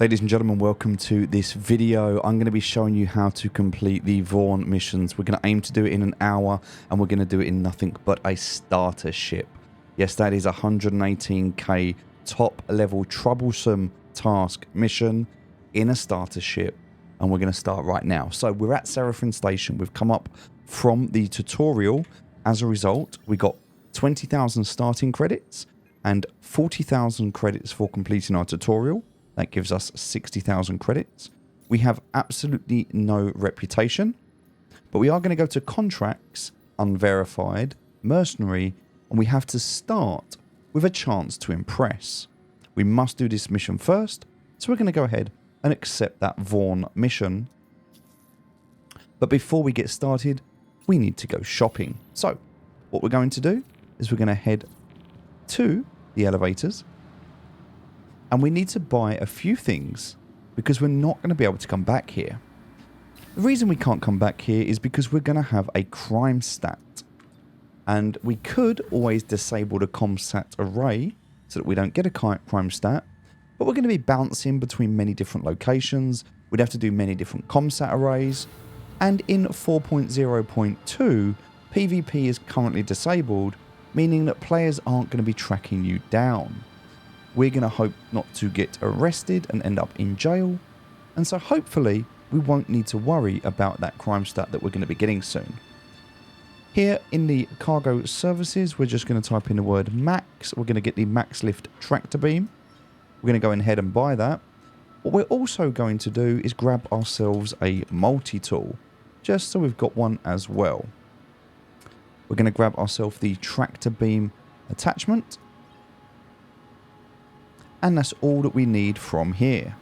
Ladies and gentlemen, welcome to this video. I'm going to be showing you how to complete the Vaughn missions. We're going to aim to do it in an hour, and we're going to do it in nothing but a starter ship. Yes, that is 118k top level troublesome task mission in a starter ship, and we're going to start right now. So we're at Seraphim Station. We've come up from the tutorial. As a result, we got 20,000 starting credits and 40,000 credits for completing our tutorial. That gives us 60,000 credits. We have absolutely no reputation, but we are going to go to contracts, unverified, mercenary, and we have to start with a chance to impress. We must do this mission first, so we're going to go ahead and accept that Vaughn mission. But before we get started, we need to go shopping. So what we're going to do is we're going to head to the elevators. And we need to buy a few things because we're not going to be able to come back here. The reason we can't come back here is because we're going to have a crime stat. And we could always disable the ComStat array so that we don't get a crime stat. But we're going to be bouncing between many different locations. We'd have to do many different ComStat arrays. And in 4.0.2, PvP is currently disabled, meaning that players aren't going to be tracking you down. We're going to hope not to get arrested and end up in jail. And so hopefully we won't need to worry about that crime stat that we're going to be getting soon. Here in the cargo services, we're just going to type in the word max. We're going to get the max lift tractor beam. We're going to go ahead and buy that. What we're also going to do is grab ourselves a multi-tool, just so we've got one as well. We're going to grab ourselves the tractor beam attachment. And that's all that we need from here.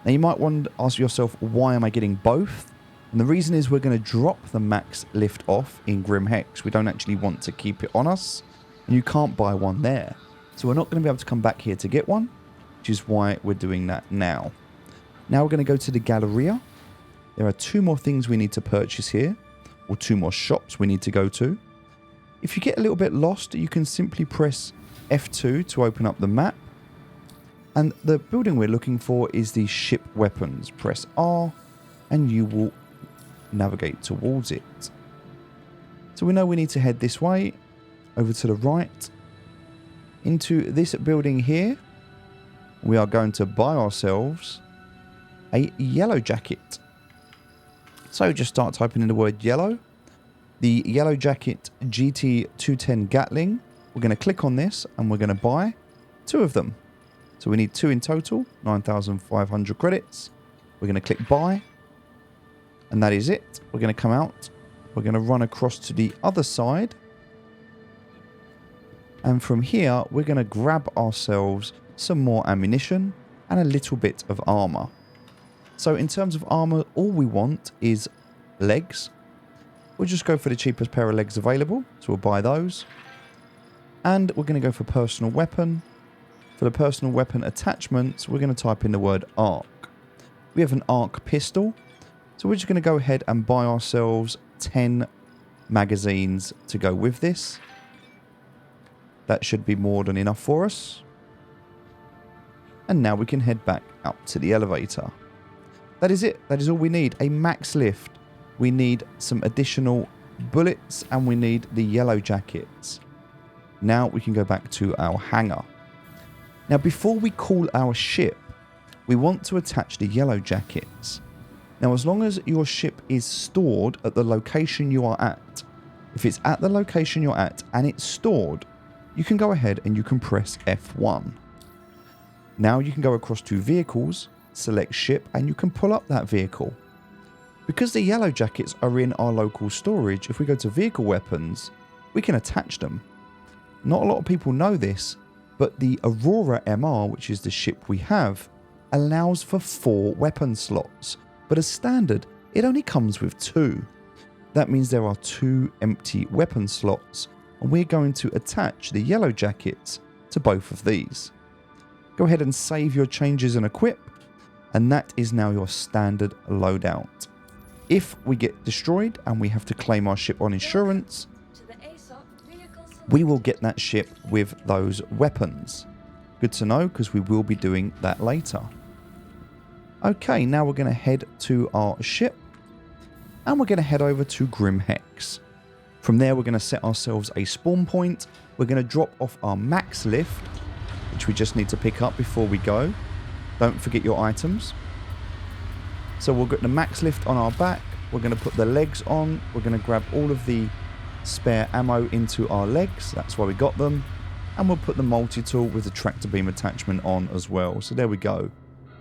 Now you might want to ask yourself, why am I getting both? And the reason is we're going to drop the max lift off in Grim Hex. We don't actually want to keep it on us. And you can't buy one there. So we're not going to be able to come back here to get one, which is why we're doing that now. Now we're going to go to the Galleria. There are two more things we need to purchase here, or two more shops we need to go to. If you get a little bit lost, you can simply press F2 to open up the map. And the building we're looking for is the ship weapons. Press R and you will navigate towards it. So we know we need to head this way, over to the right, into this building here. We are going to buy ourselves a yellow jacket. So just start typing in the word yellow. The yellow jacket GT210 Gatling. We're going to click on this and we're going to buy two of them. So we need two in total, 9,500 credits. We're going to click buy. And that is it. We're going to come out. We're going to run across to the other side. And from here, we're going to grab ourselves some more ammunition and a little bit of armor. So in terms of armor, all we want is legs. We'll just go for the cheapest pair of legs available. So we'll buy those. And we're going to go for personal weapon. For the personal weapon attachments, we're going to type in the word arc. We have an arc pistol. So we're just going to go ahead and buy ourselves 10 magazines to go with this. That should be more than enough for us. And now we can head back up to the elevator. That is it. That is all we need. A max lift. We need some additional bullets and we need the yellow jackets. Now we can go back to our hangar. Now, before we call our ship, we want to attach the yellow jackets. Now, as long as your ship is stored at the location you are at, if it's at the location you're at and it's stored, you can go ahead and you can press F1. Now you can go across to vehicles, select ship, and you can pull up that vehicle. Because the yellow jackets are in our local storage, if we go to vehicle weapons, we can attach them. Not a lot of people know this, but the Aurora MR, which is the ship we have, allows for 4 weapon slots. But as standard, it only comes with 2. That means there are 2 empty weapon slots, and we're going to attach the yellow jackets to both of these. Go ahead and save your changes and equip, and that is now your standard loadout. If we get destroyed and we have to claim our ship on insurance, we will get that ship with those weapons. Good to know, because we will be doing that later. Okay, now we're going to head to our ship. And we're going to head over to Grim Hex. From there, we're going to set ourselves a spawn point. We're going to drop off our max lift, which we just need to pick up before we go. Don't forget your items. So we'll get the max lift on our back. We're going to put the legs on. We're going to grab all of the spare ammo into our legs. That's why we got them. And we'll put the multi-tool with the tractor beam attachment on as well. So there we go.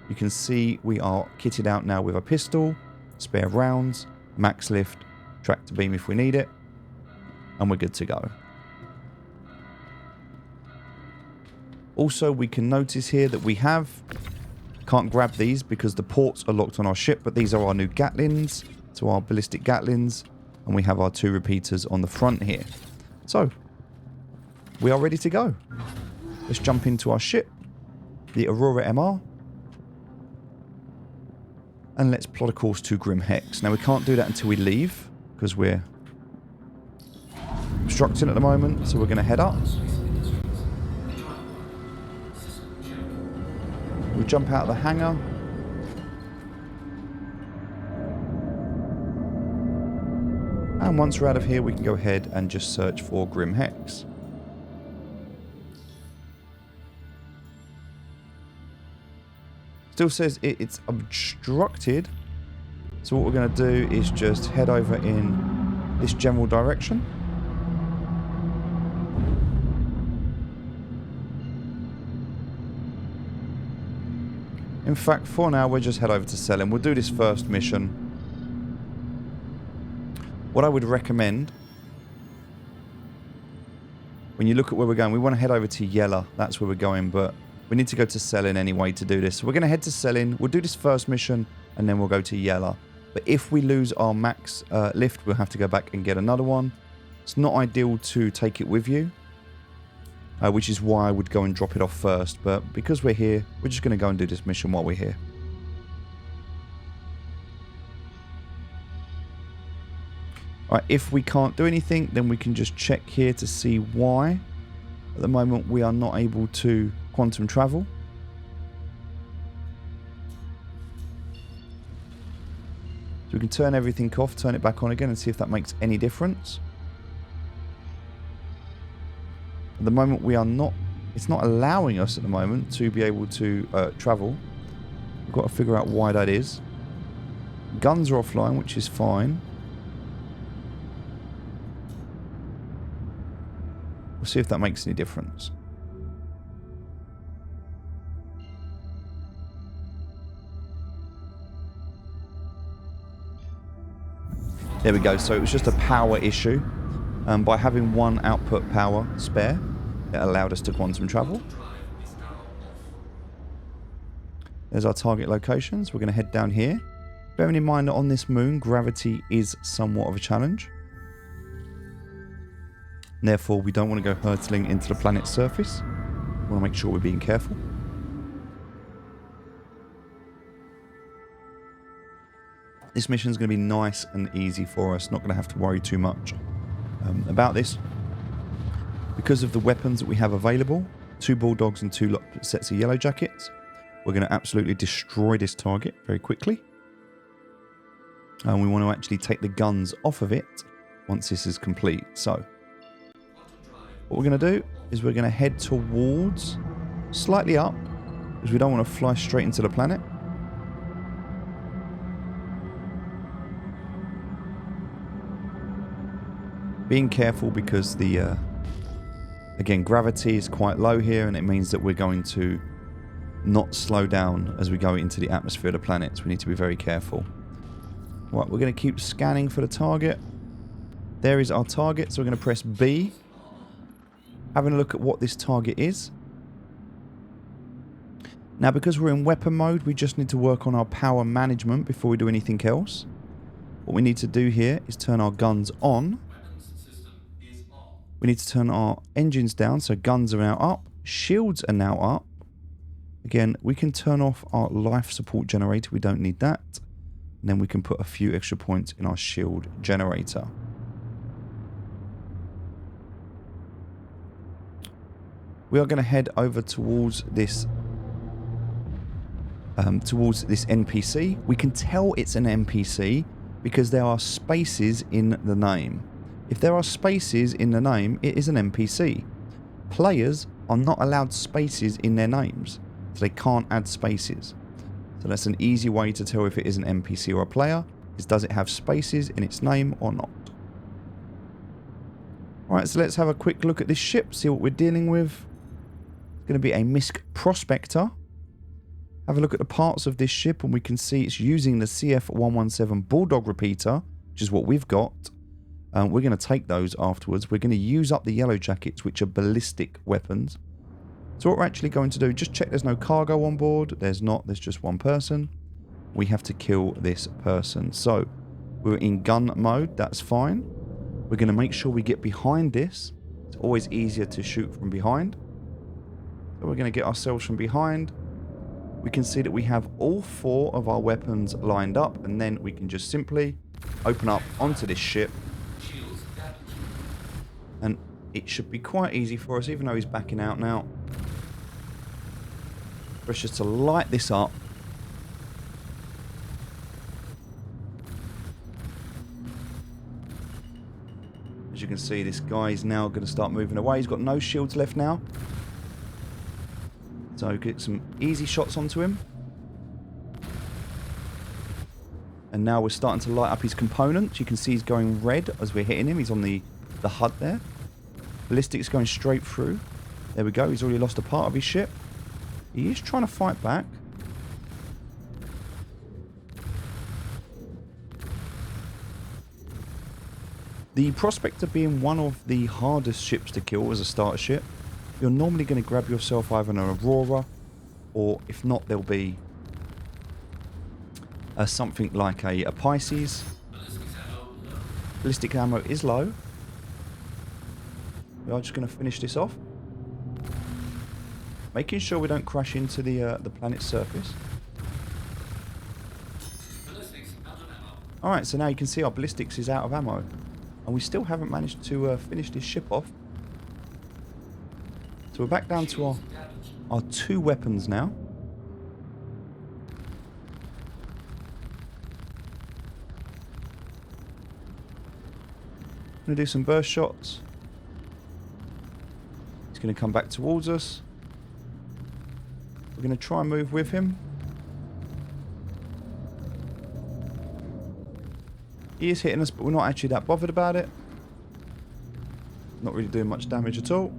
You can see we are kitted out now with a pistol, spare rounds, max lift, tractor beam if we need it, and we're good to go. Also, we can notice here that we can't grab these because the ports are locked on our ship, but these are our new Gatlins, so our ballistic Gatlins, and we have our 2 repeaters on the front here. So, we are ready to go. Let's jump into our ship, the Aurora MR, and let's plot a course to Grim Hex. Now, we can't do that until we leave, because we're obstructing at the moment, so we're going to head up. We'll jump out of the hangar. And once we're out of here, we can go ahead and just search for Grim Hex. Still says it's obstructed. So what we're going to do is just head over in this general direction. In fact, for now, we'll just head over to Selin. We'll do this first mission. What I would recommend, when you look at where we're going, we want to head over to Yella. That's where we're going, but we need to go to Selin anyway to do this. So we're going to head to Selin. We'll do this first mission, and then we'll go to Yella. But if we lose our max lift, we'll have to go back and get another one. It's not ideal to take it with you, which is why I would go and drop it off first. But because we're here, we're just going to go and do this mission while we're here. Alright, if we can't do anything, then we can just check here to see why. At the moment, we are not able to quantum travel. So we can turn everything off, turn it back on again, and see if that makes any difference. At the moment, we are not... It's not allowing us at the moment to be able to travel. We've got to figure out why that is. Guns are offline, which is fine. We'll see if that makes any difference. There we go. So it was just a power issue. By having one output power spare, it allowed us to quantum travel. There's our target locations. We're going to head down here. Bearing in mind that on this moon, gravity is somewhat of a challenge. Therefore, we don't want to go hurtling into the planet's surface. We want to make sure we're being careful. This mission is going to be nice and easy for us. Not going to have to worry too much about this. Because of the weapons that we have available, 2 bulldogs and 2 sets of yellow jackets, we're going to absolutely destroy this target very quickly. And we want to actually take the guns off of it once this is complete. So, what we're going to do is we're going to head towards, slightly up, because we don't want to fly straight into the planet. Being careful because the, again, gravity is quite low here, and it means that we're going to not slow down as we go into the atmosphere of the planet, so we need to be very careful. Right, we're going to keep scanning for the target. There is our target, so we're going to press B. Having a look at what this target is. Now, because we're in weapon mode, we just need to work on our power management before we do anything else. What we need to do here is turn our guns on. We need to turn our engines down, so guns are now up, shields are now up. Again, we can turn off our life support generator, we don't need that. And then we can put a few extra points in our shield generator. We are going to head over towards this towards this NPC. We can tell it's an NPC because there are spaces in the name. If there are spaces in the name, it is an NPC. Players are not allowed spaces in their names, so they can't add spaces. So that's an easy way to tell if it is an NPC or a player, is does it have spaces in its name or not. Alright, so let's have a quick look at this ship, see what we're dealing with. It's going to be a MISC Prospector. Have a look at the parts of this ship and we can see it's using the CF-117 Bulldog repeater, which is what we've got. We're going to take those afterwards. We're going to use up the yellow jackets, which are ballistic weapons. So what we're actually going to do, just check there's no cargo on board. There's not, there's just one person. We have to kill this person. So we're in gun mode, that's fine. We're going to make sure we get behind this. It's always easier to shoot from behind. So we're going to get ourselves from behind. We can see that we have all 4 of our weapons lined up, and then we can just simply open up onto this ship. And it should be quite easy for us, even though he's backing out now. For us just to light this up. As you can see, this guy is now going to start moving away. He's got no shields left now. So get some easy shots onto him. And now we're starting to light up his components. You can see he's going red as we're hitting him. He's on the HUD there. Ballistics going straight through. There we go. He's already lost a part of his ship. He is trying to fight back. The Prospector being one of the hardest ships to kill as a starter ship, you're normally going to grab yourself either an Aurora, or if not, there'll be something like a Pisces. Ballistic ammo is low. We are just going to finish this off. Making sure we don't crash into the planet's surface. Alright, so now you can see our ballistics is out of ammo. And we still haven't managed to finish this ship off. So we're back down to our 2 weapons now. I'm going to do some burst shots. He's going to come back towards us. We're going to try and move with him. He is hitting us, but we're not actually that bothered about it. Not really doing much damage at all.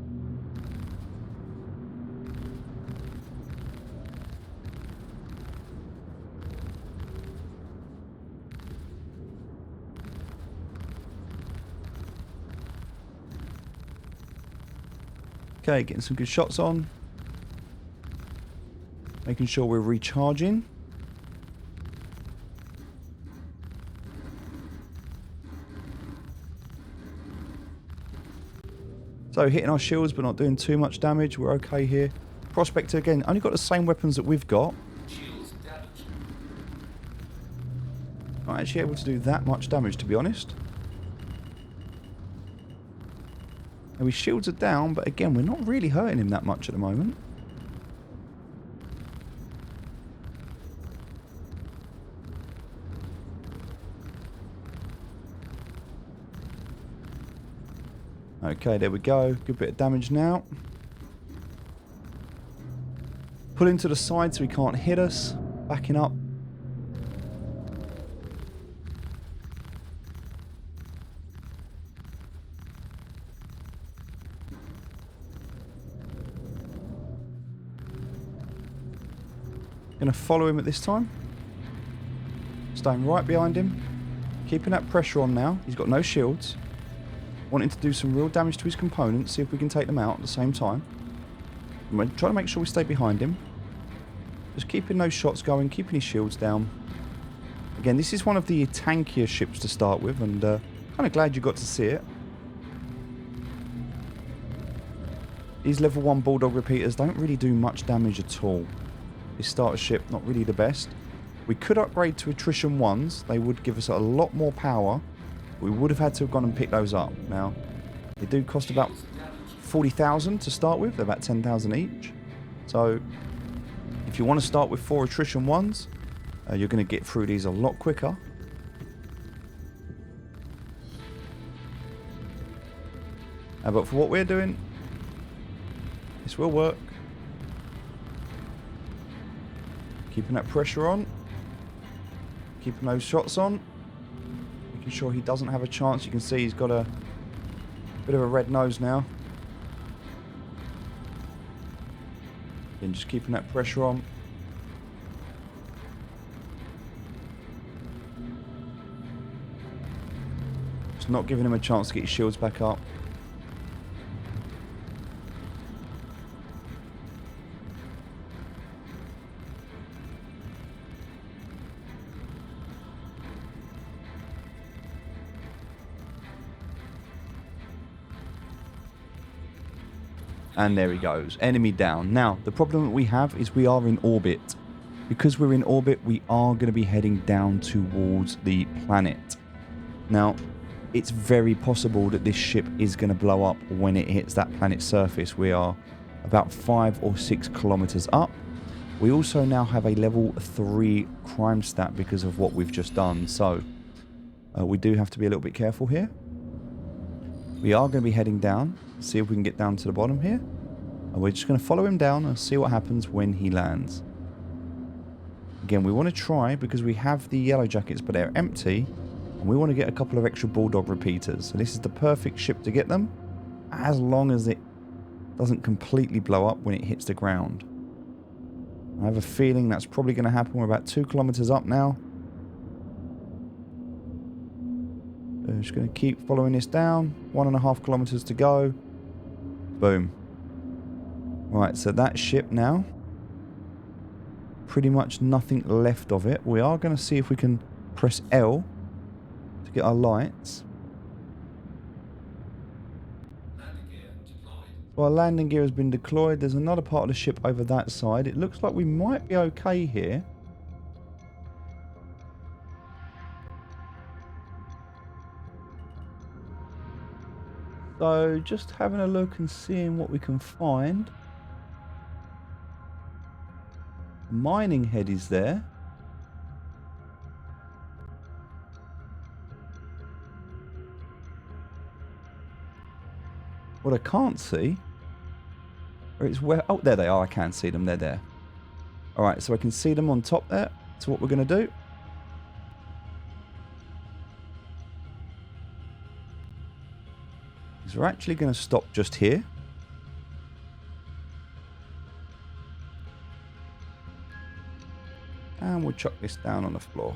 Okay, getting some good shots on. Making sure we're recharging. So hitting our shields but not doing too much damage. We're okay here. Prospector again, only got the same weapons that we've got. Not actually able to do that much damage, to be honest. And his shields are down, but again, we're not really hurting him that much at the moment. Okay, there we go. Good bit of damage now. Pulling to the side so he can't hit us. Backing up. Gonna follow him at this time. Staying right behind him. Keeping that pressure on now. He's got no shields. Wanting to do some real damage to his components, see if we can take them out at the same time. I'm trying to make sure we stay behind him. Just keeping those shots going, keeping his shields down. Again, this is one of the tankier ships to start with, and kind of glad you got to see it. These level 1 Bulldog repeaters don't really do much damage at all. This starter ship, not really the best. We could upgrade to attrition 1s. They would give us a lot more power. We would have had to have gone and picked those up. Now, they do cost about 40,000 to start with. They're about 10,000 each. So, if If you want to start with 4 attrition ones, you're going to get through these a lot quicker. But for what we're doing, this will work. Keeping that pressure on. Keeping those shots on. Making sure he doesn't have a chance. You can see he's got a bit of a red nose now. And just keeping that pressure on. Just not giving him a chance to get his shields back up. And there he goes. Enemy down. Now, the problem that we have is we are in orbit. Because we're in orbit, we are going to be heading down towards the planet. Now, it's very possible that this ship is going to blow up when it hits that planet's surface. We are about 5 or 6 kilometers up. We also now have a level 3 crime stat because of what we've just done. So, we do have to be a little bit careful here. We are going to be heading down. See if we can get down to the bottom here. And we're just going to follow him down and see what happens when he lands. Again, we want to try, because we have the yellow jackets, but they're empty. And we want to get a couple of extra bulldog repeaters. So this is the perfect ship to get them, as long as it doesn't completely blow up when it hits the ground. I have a feeling that's probably going to happen. We're about 2 kilometers up now. Just going to keep following this down. 1.5 kilometers to go. Boom. Right, so that ship now, pretty much nothing left of it. We are going to see if we can press L to get our lights. So our landing gear has been deployed. There's another part of the ship over that side. It looks like we might be okay here. So just having a look and seeing what we can find. Mining head is there. What I can't see, or it's where, oh, there they are. I can see them. They're there. All right, so I can see them on top there. So what we're going to do, is we're actually going to stop just here. And we'll chuck this down on the floor.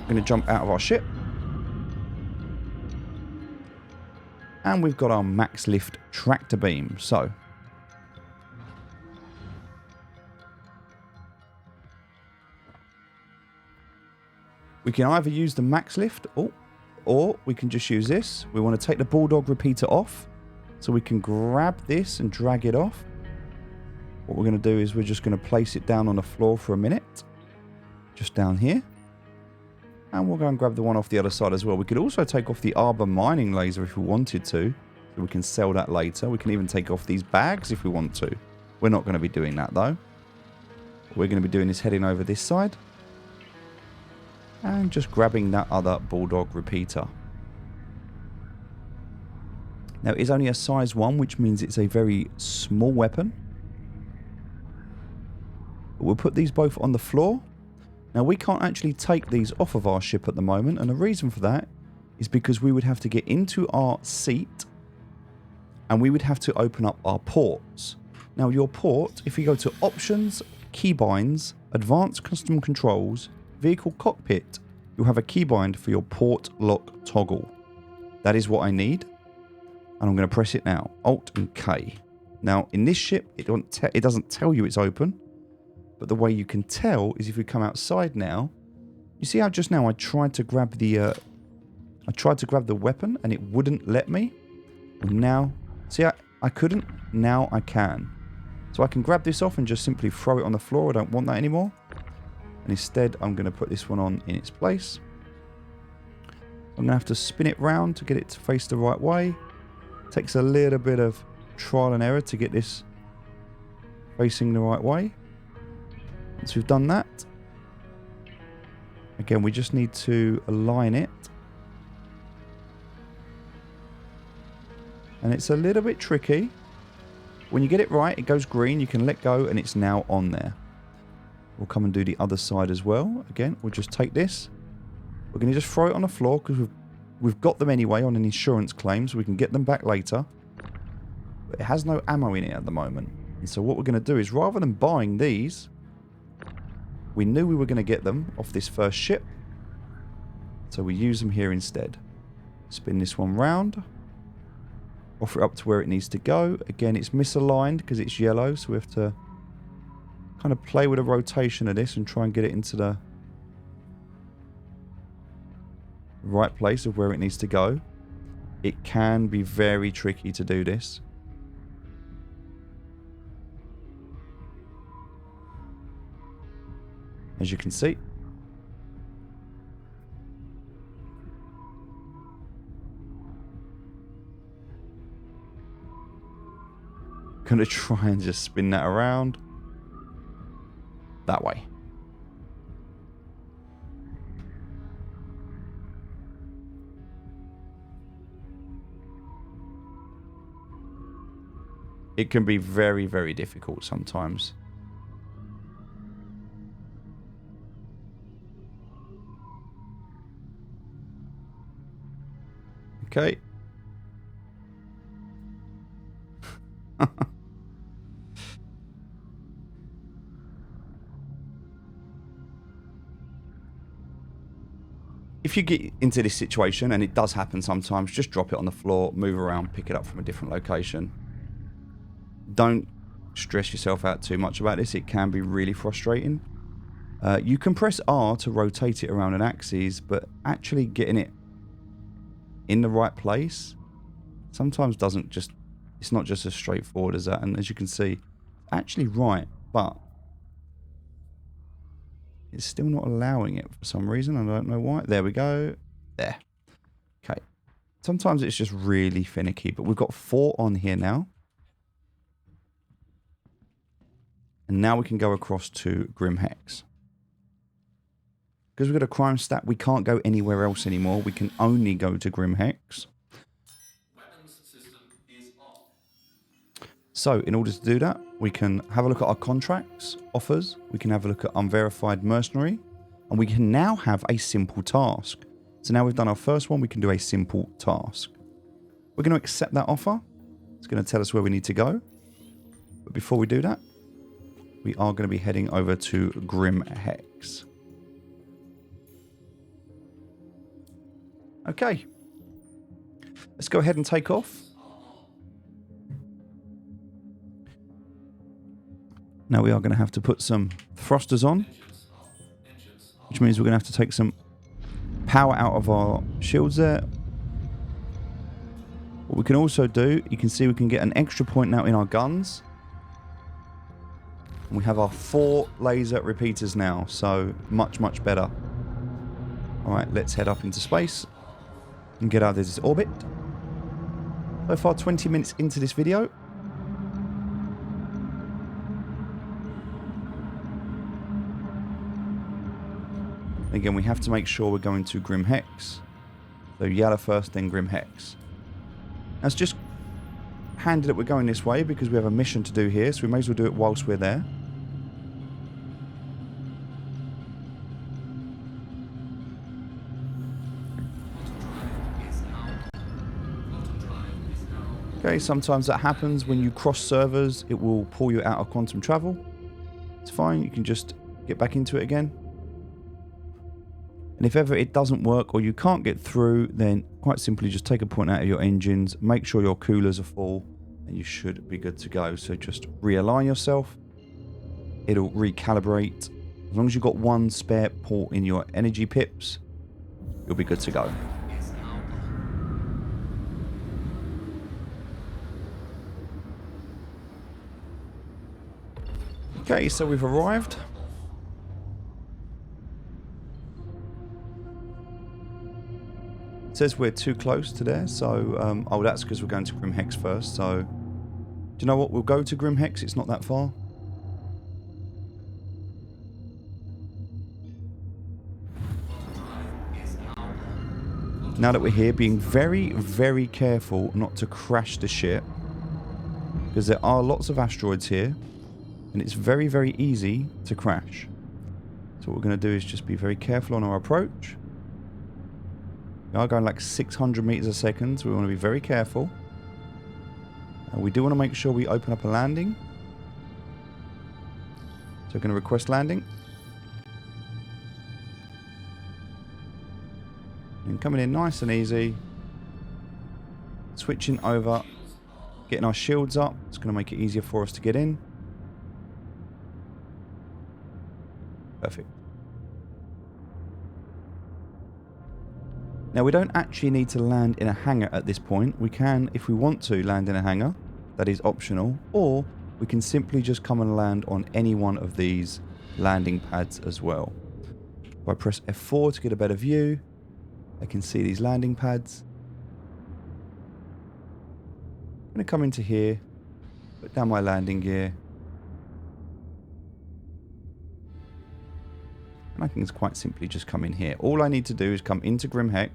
We're going to jump out of our ship. And we've got our max lift tractor beam. So, we can either use the max lift, or we can just use this. We want to take the bulldog repeater off, so we can grab this and drag it off. What we're going to do is we're just going to place it down on the floor for a minute, just down here. And we'll go and grab the one off the other side as well. We could also take off the Arbor mining laser if we wanted to, so we can sell that later. We can even take off these bags if we want to. We're not going to be doing that though. What we're going to be doing is heading over this side and just grabbing that other bulldog repeater. Now it is only a size 1, which means it's a very small weapon. But we'll put these both on the floor. Now we can't actually take these off of our ship at the moment, and the reason for that is because we would have to get into our seat and we would have to open up our ports. Now your port, if you go to options, keybinds, advanced custom controls, vehicle cockpit, you'll have a keybind for your port lock toggle. That is what I need, and I'm going to press it now. Alt and K. Now in this ship it doesn't tell you it's open. But the way you can tell is if we come outside now, you see how just now I tried to grab the weapon and it wouldn't let me. And now, see, I couldn't. Now I can. So I can grab this off and just simply throw it on the floor. I don't want that anymore. And instead, I'm going to put this one on in its place. I'm going to have to spin it round to get it to face the right way. Takes a little bit of trial and error to get this facing the right way. Once we've done that, again, we just need to align it. And it's a little bit tricky. When you get it right, it goes green. You can let go and it's now on there. We'll come and do the other side as well. Again, we'll just take this. We're going to just throw it on the floor because we've got them anyway on an insurance claim, so we can get them back later. But it has no ammo in it at the moment. And so what we're going to do is, rather than buying these, we knew we were going to get them off this first ship. So we use them here instead. Spin this one round. Offer it up to where it needs to go. Again, it's misaligned because it's yellow, so we have to kind of play with the rotation of this and try and get it into the right place of where it needs to go. It can be very tricky to do this. As you can see. Gonna try and just spin that around. That way. It can be very, very difficult sometimes. Okay. If you get into this situation, and it does happen sometimes, just drop it on the floor, move around, pick it up from a different location. Don't stress yourself out too much about this. It can be really frustrating. You can press R to rotate it around an axis, but actually getting it in the right place sometimes doesn't just... It's not just as straightforward as that. And as you can see, actually right, but it's still not allowing it for some reason. I don't know why. There we go. There. Okay. Sometimes it's just really finicky, but we've got 4 on here now. And now we can go across to Grim Hex. Because we've got a crime stat, we can't go anywhere else anymore. We can only go to Grim Hex. So, in order to do that, we can have a look at our contracts, offers. We can have a look at unverified mercenary. And we can now have a simple task. So now we've done our first one, we can do a simple task. We're going to accept that offer. It's going to tell us where we need to go. But before we do that, we are going to be heading over to Grim Hex. Okay. Let's go ahead and take off. Now we are going to have to put some thrusters on, which means we're going to have to take some power out of our shields there. What we can also do, you can see we can get an extra point now in our guns. And we have our 4 laser repeaters now, so much, much better. Alright, let's head up into space and get out of this orbit. So far, 20 minutes into this video. Again, we have to make sure we're going to Grim Hex. So Yala first, then Grim Hex. That's just handy that we're going this way because we have a mission to do here, so we may as well do it whilst we're there. Okay, sometimes that happens when you cross servers, it will pull you out of quantum travel. It's fine, you can just get back into it again. And if ever it doesn't work or you can't get through, then quite simply just take a point out of your engines, make sure your coolers are full, and you should be good to go. So just realign yourself. It'll recalibrate. As long as you've got 1 spare port in your energy pips, you'll be good to go. Okay, so we've arrived. It says we're too close to there, so oh, that's because we're going to Grim Hex first. So you know what? We'll go to Grim Hex. It's not that far. Now that we're here, being very, very careful not to crash the ship. Because there are lots of asteroids here. And it's very, very easy to crash. So what we're going to do is just be very careful on our approach. We are going like 600 meters a second, so we want to be very careful. We do want to make sure we open up a landing. So we're going to request landing. And coming in nice and easy. Switching over. Getting our shields up. It's going to make it easier for us to get in. Perfect. Now we don't actually need to land in a hangar at this point. We can, if we want to, land in a hangar. That is optional. Or we can simply just come and land on any one of these landing pads as well. If I press F4 to get a better view, I can see these landing pads. I'm going to come into here, put down my landing gear. And I can just quite simply just come in here. All I need to do is come into Grim Hex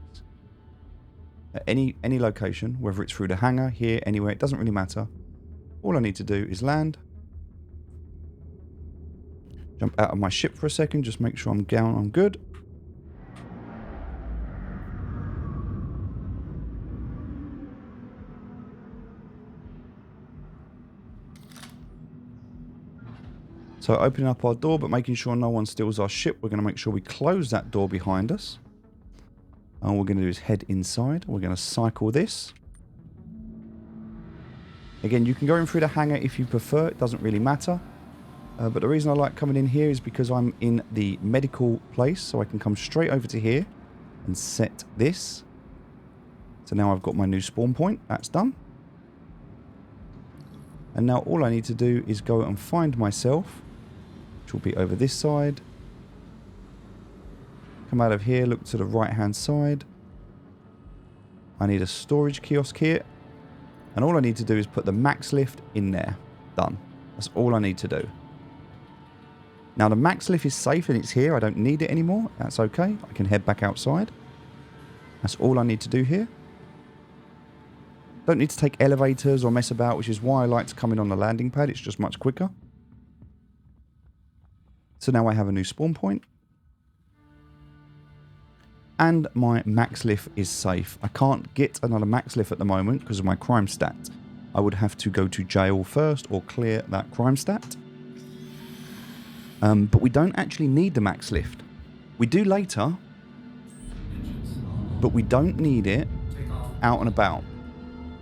at any location, whether it's through the hangar, here, anywhere, it doesn't really matter. All I need to do is land. Jump out of my ship for a second, just make sure I'm down, I'm good. So opening up our door, but making sure no one steals our ship. We're going to make sure we close that door behind us. And all we're going to do is head inside. We're going to cycle this. Again, you can go in through the hangar if you prefer. It doesn't really matter. But the reason I like coming in here is because I'm in the medical place. So I can come straight over to here and set this. So now I've got my new spawn point. That's done. And now all I need to do is go and find myself, which will be over this side. Come out of here, look to the right hand side. I need a storage kiosk here. And all I need to do is put the max lift in there. Done. That's all I need to do. Now the max lift is safe and it's here. I don't need it anymore. That's okay. I can head back outside. That's all I need to do here. Don't need to take elevators or mess about, which is why I like to come in on the landing pad. It's just much quicker. So now I have a new spawn point. And my max lift is safe. I can't get another max lift at the moment because of my crime stat. I would have to go to jail first or clear that crime stat. But we don't actually need the max lift. We do later. But we don't need it out and about.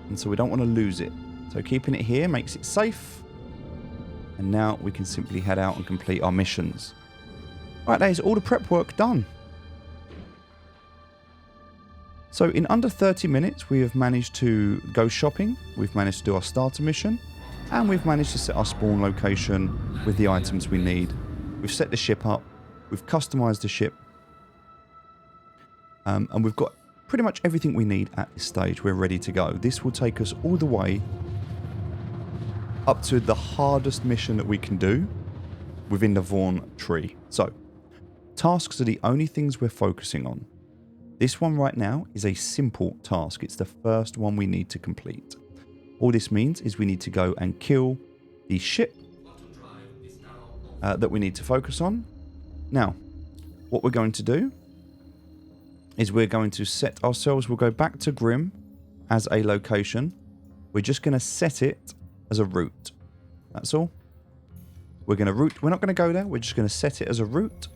And so we don't want to lose it. So keeping it here makes it safe. And now we can simply head out and complete our missions. Right, that is all the prep work done. So in under 30 minutes, we have managed to go shopping. We've managed to do our starter mission. And we've managed to set our spawn location with the items we need. We've set the ship up. We've customized the ship. And we've got pretty much everything we need at this stage. We're ready to go. This will take us all the way up to the hardest mission that we can do within the Vaughn tree. So, tasks are the only things we're focusing on. This one right now is a simple task. It's the first one we need to complete. All this means is we need to go and kill the ship that we need to focus on. Now, what we're going to do is we're going to set ourselves, we'll go back to Grim as a location. We're just going to set it as a route. That's all. We're going to route, we're not going to go there, we're just going to set it as a route.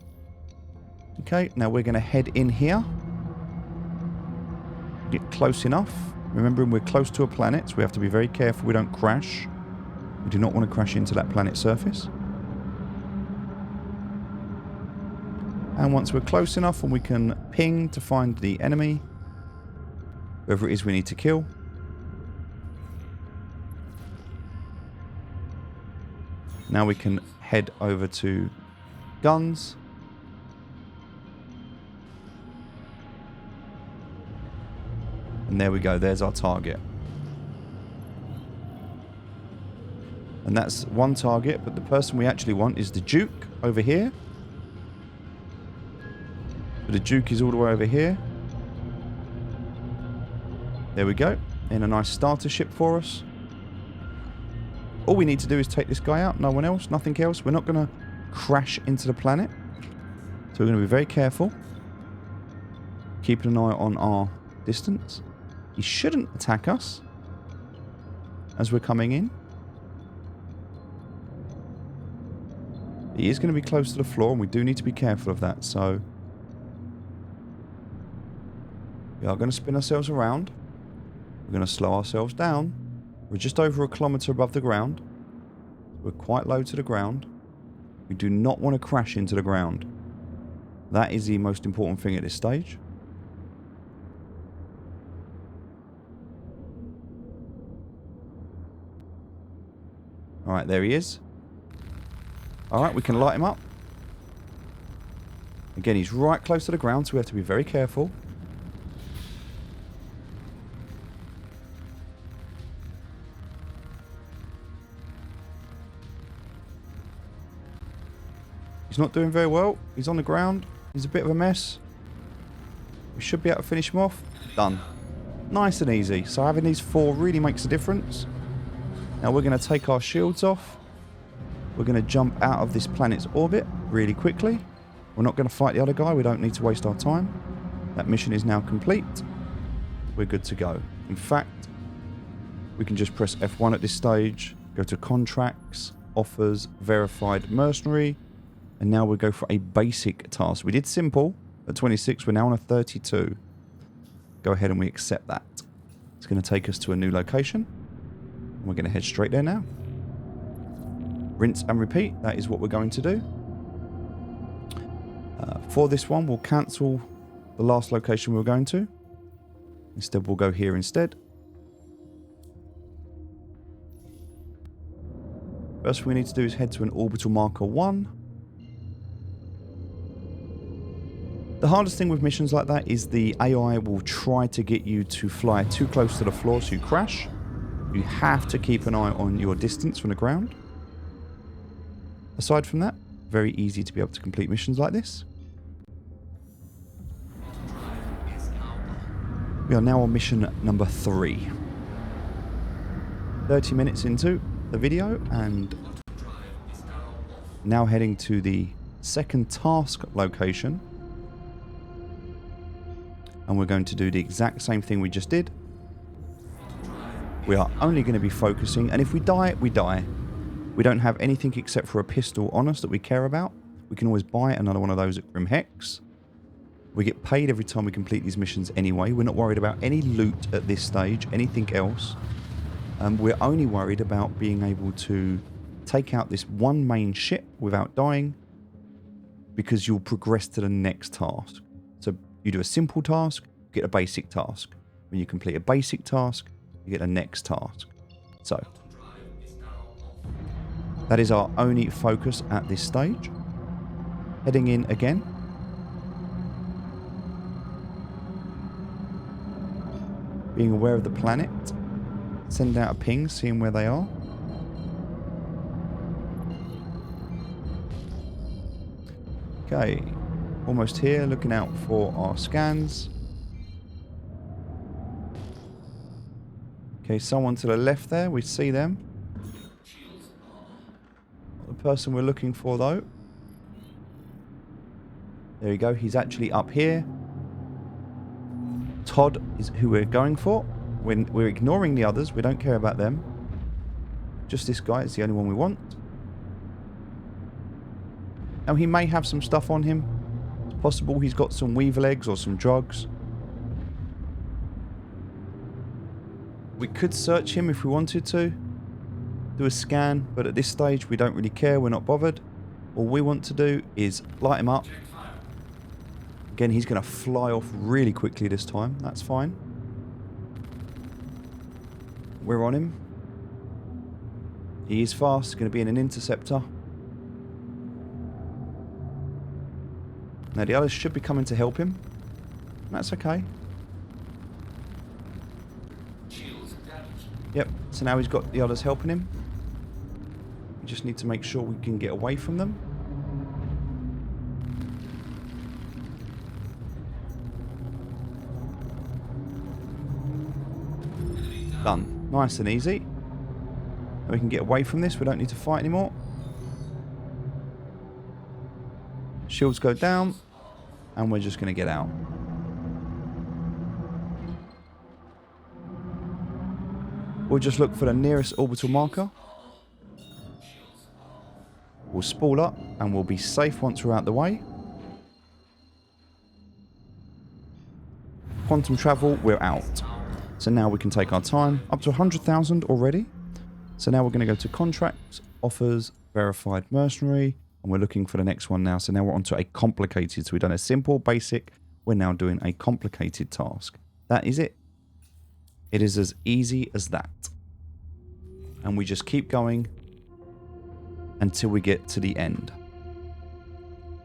Okay, now we're going to head in here. Get close enough. Remembering we're close to a planet, so we have to be very careful we don't crash. We do not want to crash into that planet's surface. And once we're close enough and we can ping to find the enemy, whoever it is we need to kill. Now we can head over to guns. And there we go, there's our target. And that's one target, but the person we actually want is the Duke over here. So the Duke is all the way over here. There we go. In a nice starter ship for us. All we need to do is take this guy out. No one else, nothing else. We're not going to crash into the planet. So we're going to be very careful. Keeping an eye on our distance. He shouldn't attack us as we're coming in. He is going to be close to the floor, and we do need to be careful of that. So we are going to spin ourselves around. We're going to slow ourselves down. We're just over 1 kilometer above the ground. We're quite low to the ground. We do not want to crash into the ground. That is the most important thing at this stage. Alright, there he is. Alright, we can light him up. Again, he's right close to the ground, so we have to be very careful. He's not doing very well. He's on the ground. He's a bit of a mess. We should be able to finish him off. Done. Nice and easy. So having these 4 really makes a difference. Now we're going to take our shields off. We're going to jump out of this planet's orbit really quickly. We're not going to fight the other guy. We don't need to waste our time. That mission is now complete. We're good to go. In fact, we can just press F1 at this stage. Go to contracts, offers, verified mercenary. And now we'll go for a basic task. We did simple at 26. We're now on a 32. Go ahead and we accept that. It's going to take us to a new location. And we're going to head straight there now. Rinse and repeat. That is what we're going to do. For this one, we'll cancel the last location we were going to. Instead, we'll go here instead. First thing we need to do is head to an orbital marker 1. The hardest thing with missions like that is the AI will try to get you to fly too close to the floor so you crash. You have to keep an eye on your distance from the ground. Aside from that, very easy to be able to complete missions like this. We are now on mission number 3. 30 minutes into the video and now heading to the second task location. And we're going to do the exact same thing we just did. We are only going to be focusing, and if we die, we die. We don't have anything except for a pistol on us that we care about. We can always buy another one of those at Grim Hex. We get paid every time we complete these missions anyway. We're not worried about any loot at this stage, anything else. We're only worried about being able to take out this one main ship without dying, because you'll progress to the next task. So you do a simple task, get a basic task. When you complete a basic task, you get a next task. So that is our only focus at this stage. Heading in again. Being aware of the planet. Send out a ping, seeing where they are. Okay. Almost here, looking out for our scans. Okay, someone to the left there, we see them. Not the person we're looking for though. There you go, he's actually up here. Todd is who we're going for. We're ignoring the others, we don't care about them. Just this guy is the only one we want. Now he may have some stuff on him. It's possible he's got some weevil eggs or some drugs. We could search him if we wanted to. Do a scan, but at this stage we don't really care, we're not bothered. All we want to do is light him up. Again, he's going to fly off really quickly this time, that's fine. We're on him. He is fast, going to be in an interceptor. Now the others should be coming to help him. That's okay. Yep, so now he's got the others helping him. We just need to make sure we can get away from them. Done. Nice and easy. And we can get away from this. We don't need to fight anymore. Shields go down. And we're just going to get out. We'll just look for the nearest orbital marker. We'll spool up and we'll be safe once we're out the way. Quantum travel, we're out. So now we can take our time. Up to 100,000 already. So now we're going to go to contracts, offers, verified mercenary. And we're looking for the next one now. So now we're onto a complicated. So we've done a simple, basic. We're now doing a complicated task. That is it. It is as easy as that. And we just keep going until we get to the end.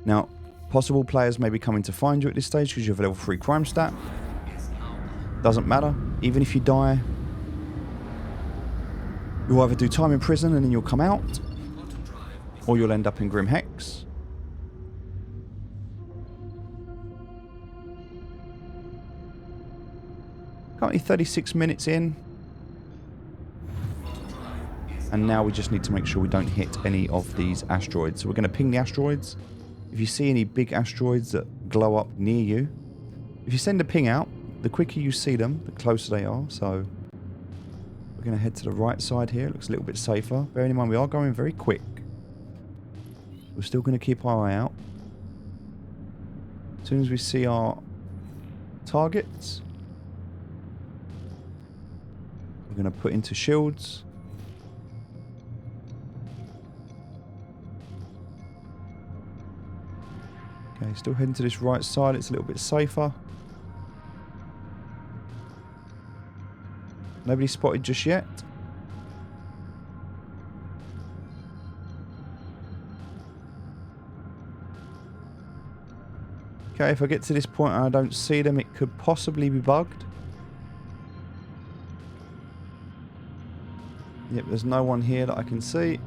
Now, possible players may be coming to find you at this stage because you have a level 3 crime stat. Doesn't matter. Even if you die, you'll either do time in prison and then you'll come out, or you'll end up in Grim Hex. Currently 36 minutes in. And now we just need to make sure we don't hit any of these asteroids. So we're going to ping the asteroids. If you see any big asteroids that glow up near you, if you send a ping out, the quicker you see them, the closer they are. So we're going to head to the right side here. It looks a little bit safer. Bearing in mind we are going very quick. We're still going to keep our eye out. As soon as we see our targets, we're going to put into shields. Okay, still heading to this right side. It's a little bit safer. Nobody spotted just yet. Okay, if I get to this point and I don't see them, it could possibly be bugged. Yep, there's no one here that I can see.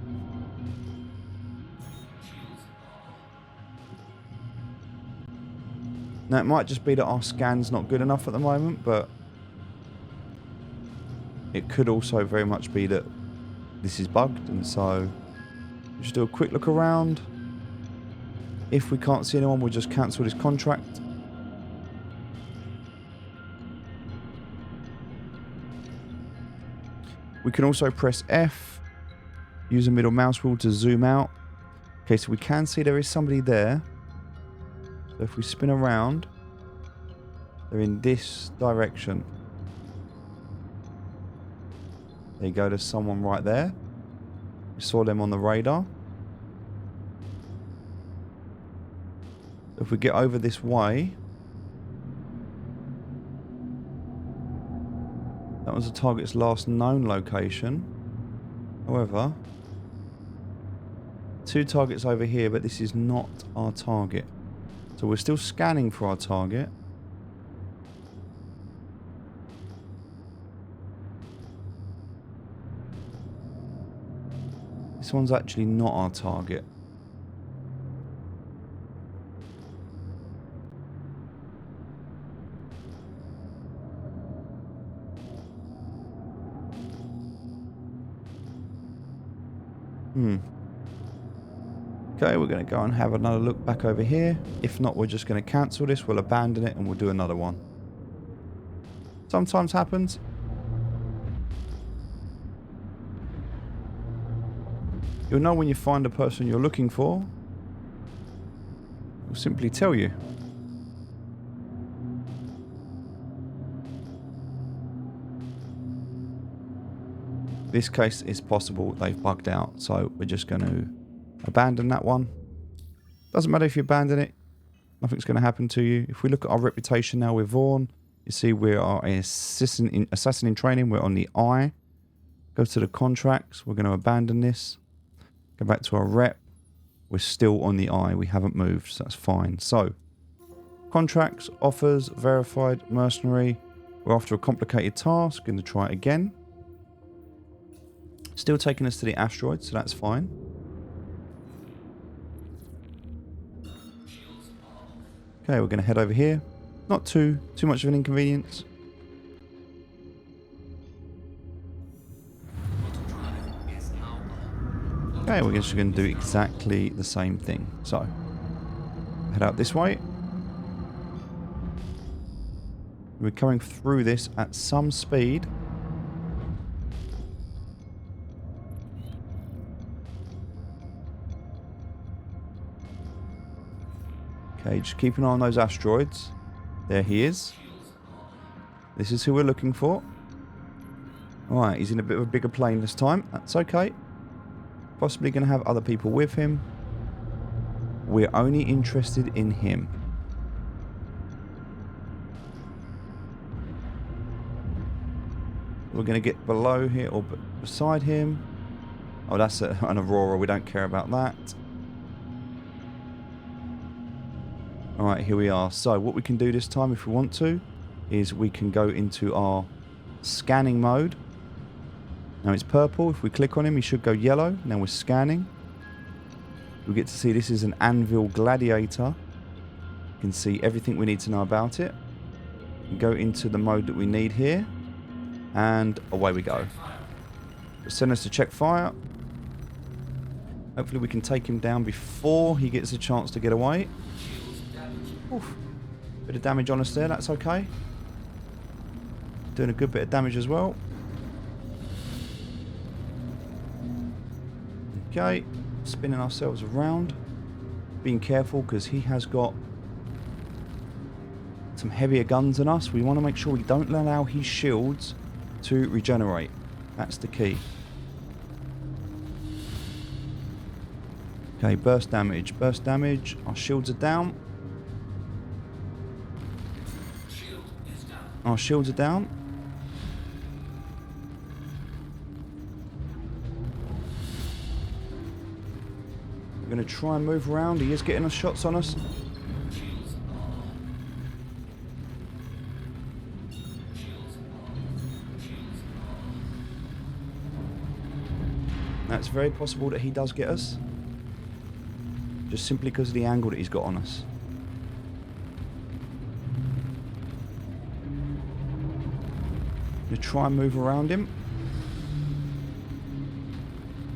Now, it might just be that our scan's not good enough at the moment, but it could also very much be that this is bugged, and so just do a quick look around. If we can't see anyone, we'll just cancel this contract. We can also press F, use a middle mouse wheel to zoom out. Okay, so we can see there is somebody there. So if we spin around, they're in this direction. There you go, there's someone right there. We saw them on the radar. If we get over this way, that was the target's last known location. However, 2 targets over here, but this is not our target. So we're still scanning for our target. This one's actually not our target. Okay, we're going to go and have another look back over here. If not, we're just going to cancel this. We'll abandon it and we'll do another one. Sometimes happens. You'll know when you find the person you're looking for. It'll simply tell you. This case is possible they've bugged out, so we're just going to abandon that one. Doesn't matter if you abandon it, nothing's going to happen to you. If we look at our reputation now with Vaughn, you see we are an assassin in training. We're on the I. Go to the contracts. We're going to abandon this. Go back to our rep. We're still on the I. We haven't moved, so that's fine. So, contracts, offers, verified, mercenary. We're after a complicated task. Going to try it again. Still taking us to the asteroid, so that's fine. Okay, we're going to head over here. Not too much of an inconvenience. Okay, we're just going to do exactly the same thing. So, head out this way. We're coming through this at some speed. Okay, just keep an eye on those asteroids. There he is. This is who we're looking for. Alright, he's in a bit of a bigger plane this time. That's okay. Possibly going to have other people with him. We're only interested in him. We're going to get below here or beside him. Oh, that's an Aurora. We don't care about that. Alright, here we are. So what we can do this time if we want to is we can go into our scanning mode. Now it's purple. If we click on him, he should go yellow. Now we're scanning. We get to see this is an Anvil Gladiator. You can see everything we need to know about it. We go into the mode that we need here. And away we go. Send us to check fire. Hopefully we can take him down before he gets a chance to get away. Oof. Bit of damage on us there, that's okay. Doing a good bit of damage as well. Okay, spinning ourselves around. Being careful because he has got some heavier guns than us. We want to make sure we don't allow his shields to regenerate. That's the key. Okay, burst damage. Burst damage. Our shields are down. Our shields are down. We're going to try and move around. He is getting us shots on us. Now, it's very possible that he does get us. Just simply because of the angle that he's got on us. To try and move around him.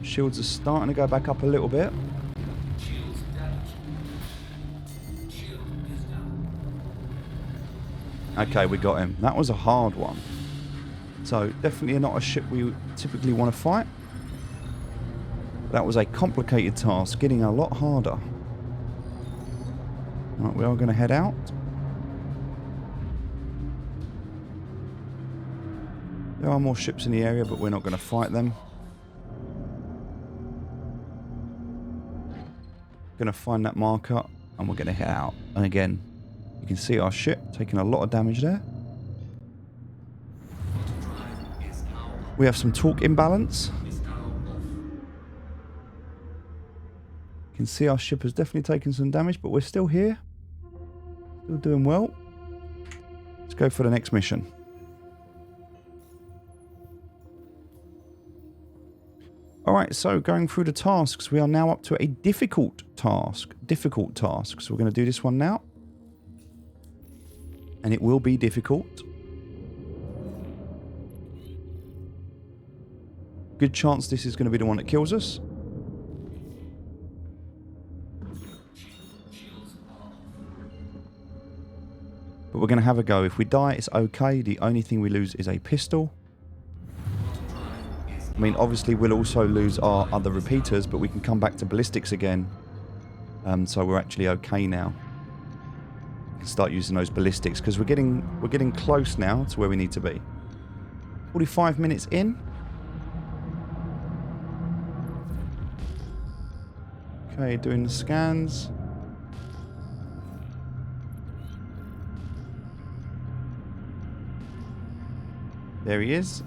Shields are starting to go back up a little bit. Okay, we got him. That was a hard one. So definitely not a ship we typically want to fight. That was a complicated task, getting a lot harder. Right, we are going to head out. There are more ships in the area, but we're not going to fight them. Going to find that marker, and we're going to head out. And again, you can see our ship taking a lot of damage there. We have some torque imbalance. You can see our ship has definitely taken some damage, but we're still here. Still doing well. Let's go for the next mission. Alright, so going through the tasks, we are now up to a difficult task. Difficult task. So we're going to do this one now. And it will be difficult. Good chance this is going to be the one that kills us. But we're going to have a go. If we die, it's okay. The only thing we lose is a pistol. I mean, obviously, we'll also lose our other repeaters, but we can come back to ballistics again. So we're actually okay now. We can start using those ballistics because we're getting close now to where we need to be. 45 minutes in. Okay, doing the scans. There he is.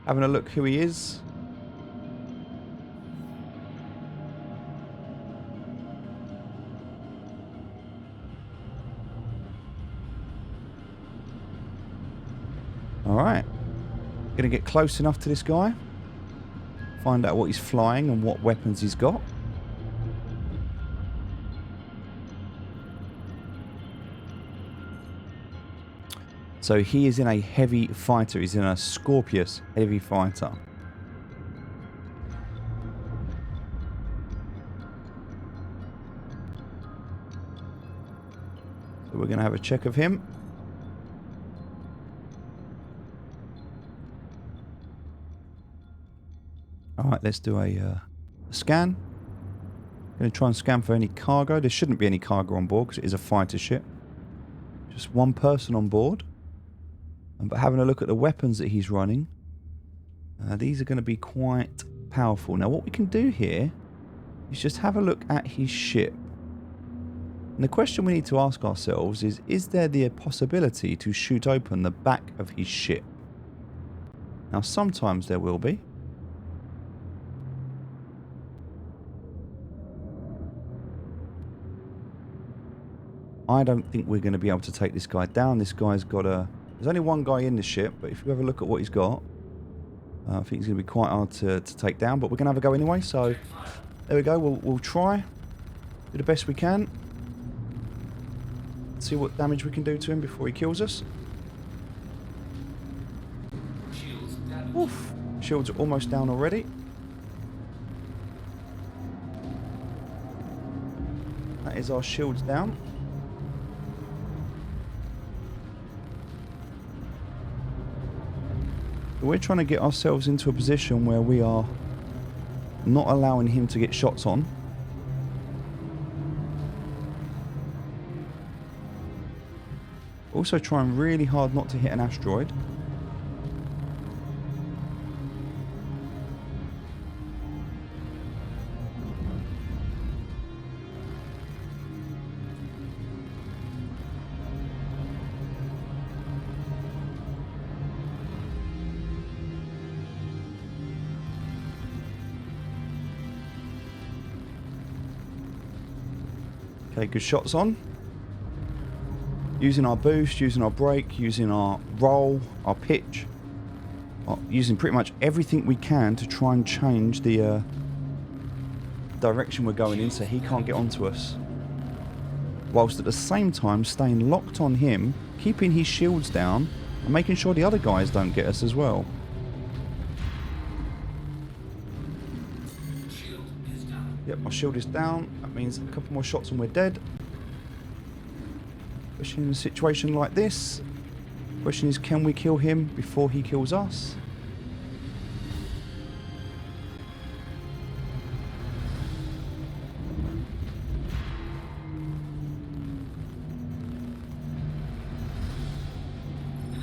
Having a look who he is. Alright. Gonna get close enough to this guy. Find out what he's flying and what weapons he's got. So he is in a heavy fighter. He's in a Scorpius heavy fighter. So we're going to have a check of him. Alright, let's do a scan. Going to try and scan for any cargo. There shouldn't be any cargo on board because it is a fighter ship. Just one person on board. But having a look at the weapons that he's running, these are going to be quite powerful. Now what we can do here is just have a look at his ship. And the question we need to ask ourselves is there the possibility to shoot open the back of his ship? Now sometimes there will be. I don't think we're going to be able to take this guy down. This guy's got a... There's only one guy in the ship, but if you have a look at what he's got, I think he's going to be quite hard to take down. But we're going to have a go anyway, so there we go. We'll try. Do the best we can. See what damage we can do to him before he kills us. Oof. Shields are almost down already. That is our shields down. We're trying to get ourselves into a position where we are not allowing him to get shots on. Also trying really hard not to hit an asteroid. Okay, good shots on. Using our boost, using our brake, using our roll, our pitch. Using pretty much everything we can to try and change the direction we're going in so he can't get onto us. Whilst at the same time staying locked on him, keeping his shields down, and making sure the other guys don't get us as well. Yep, my shield is down. That means a couple more shots and we're dead. Especially in a situation like this. The question is, can we kill him before he kills us?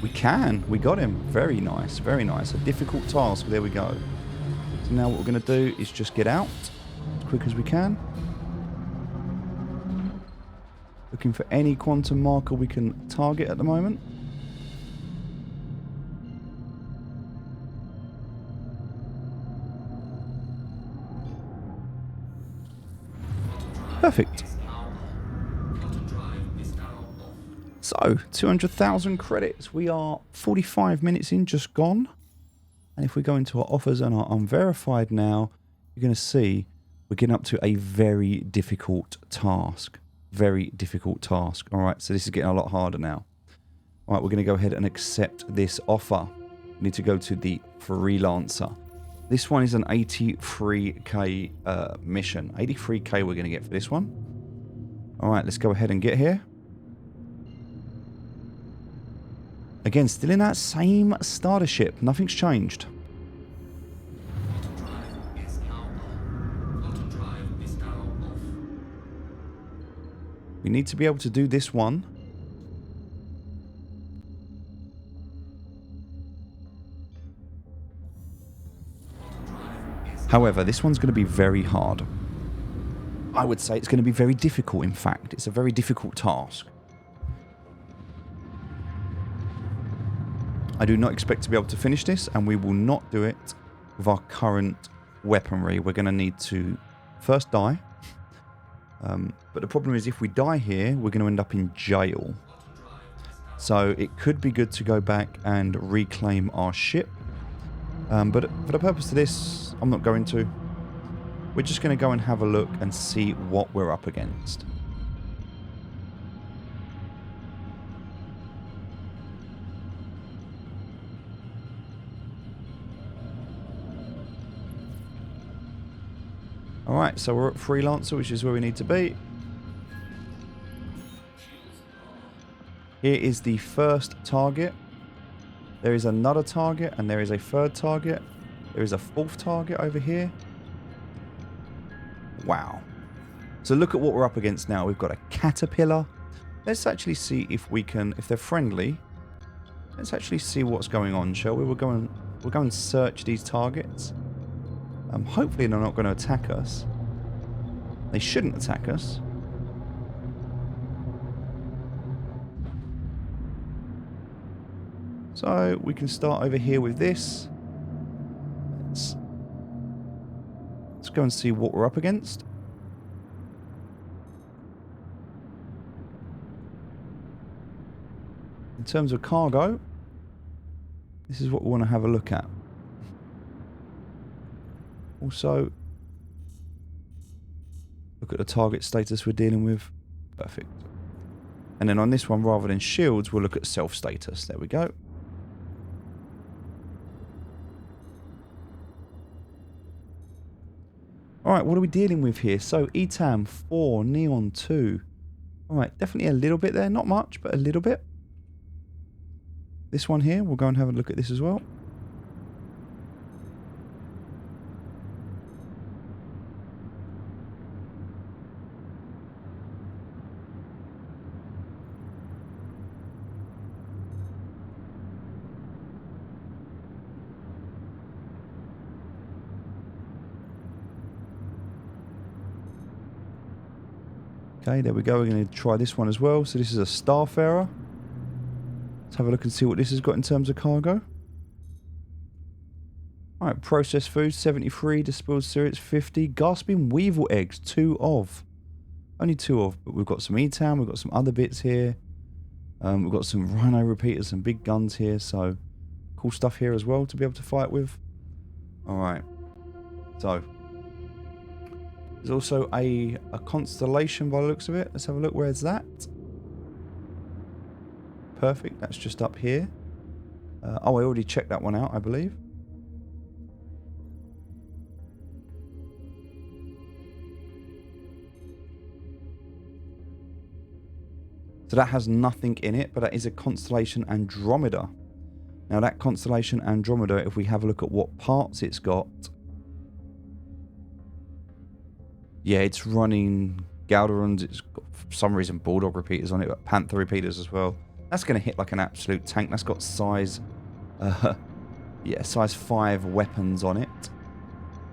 We can. We got him. Very nice. Very nice. A difficult task. There we go. So now what we're going to do is just get out as quick as we can. Looking for any quantum marker we can target at the moment. Perfect. So, 200,000 credits. We are 45 minutes in, just gone. And if we go into our offers and our unverified now, you're going to see we're getting up to a very difficult task. Very difficult task. All right, so this is getting a lot harder now. All right, we're going to go ahead and accept this offer. We need to go to the freelancer. This one is an 83k mission. 83k we're going to get for this one. All right, let's go ahead and get here. Again, still in that same starter ship. Nothing's changed. We need to be able to do this one. However, this one's going to be very hard. I would say it's going to be very difficult, in fact. It's a very difficult task. I do not expect to be able to finish this, and we will not do it with our current weaponry. We're going to need to first die. But the problem is, if we die here, we're going to end up in jail. So it could be good to go back and reclaim our ship. But for the purpose of this, I'm not going to. We're just going to go and have a look and see what we're up against. Alright, so we're at Freelancer, which is where we need to be. Here is the first target. There is another target, and there is a third target. There is a fourth target over here. Wow. So look at what we're up against now. We've got a caterpillar. Let's actually see if we can, if they're friendly. Let's actually see what's going on, shall we? We'll go and search these targets. Hopefully they're not going to attack us. They shouldn't attack us. So we can start over here with this. Let's go and see what we're up against. In terms of cargo, this is what we want to have a look at. Also, look at the target status we're dealing with. Perfect. And then on this one, rather than shields, we'll look at self status. There we go. Alright, what are we dealing with here? So, ETAM 4, Neon 2. Alright, definitely a little bit there. Not much, but a little bit. This one here, we'll go and have a look at this as well. Okay, there we go. We're going to try this one as well. So this is a Starfarer. Let's have a look and see what this has got in terms of cargo. Alright, processed food, 73. Distilled spirits, 50. Gasping weevil eggs, 2 of. Only 2 of, but we've got some E-Town. We've got some other bits here. We've got some rhino repeaters, some big guns here. So, cool stuff here as well to be able to fight with. Alright. So, there's also a constellation by the looks of it. Let's have a look. Where's that? Perfect. That's just up here. Oh, I already checked that one out, I believe. So that has nothing in it, but that is a constellation Andromeda. Now that constellation Andromeda, if we have a look at what parts it's got, yeah, it's running Galderons. It's got, for some reason, Bulldog repeaters on it, but Panther repeaters as well. That's going to hit like an absolute tank. That's got size, yeah, size 5 weapons on it.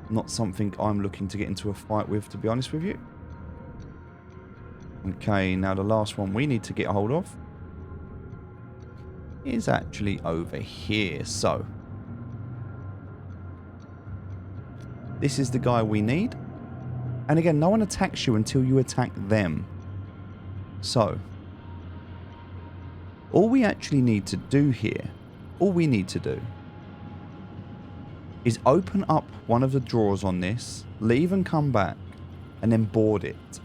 Not something I'm looking to get into a fight with, to be honest with you. Okay, now the last one we need to get a hold of is actually over here. So, this is the guy we need. And again, no one attacks you until you attack them. So, all we actually need to do here, is open up one of the drawers on this, leave and come back, and then board it.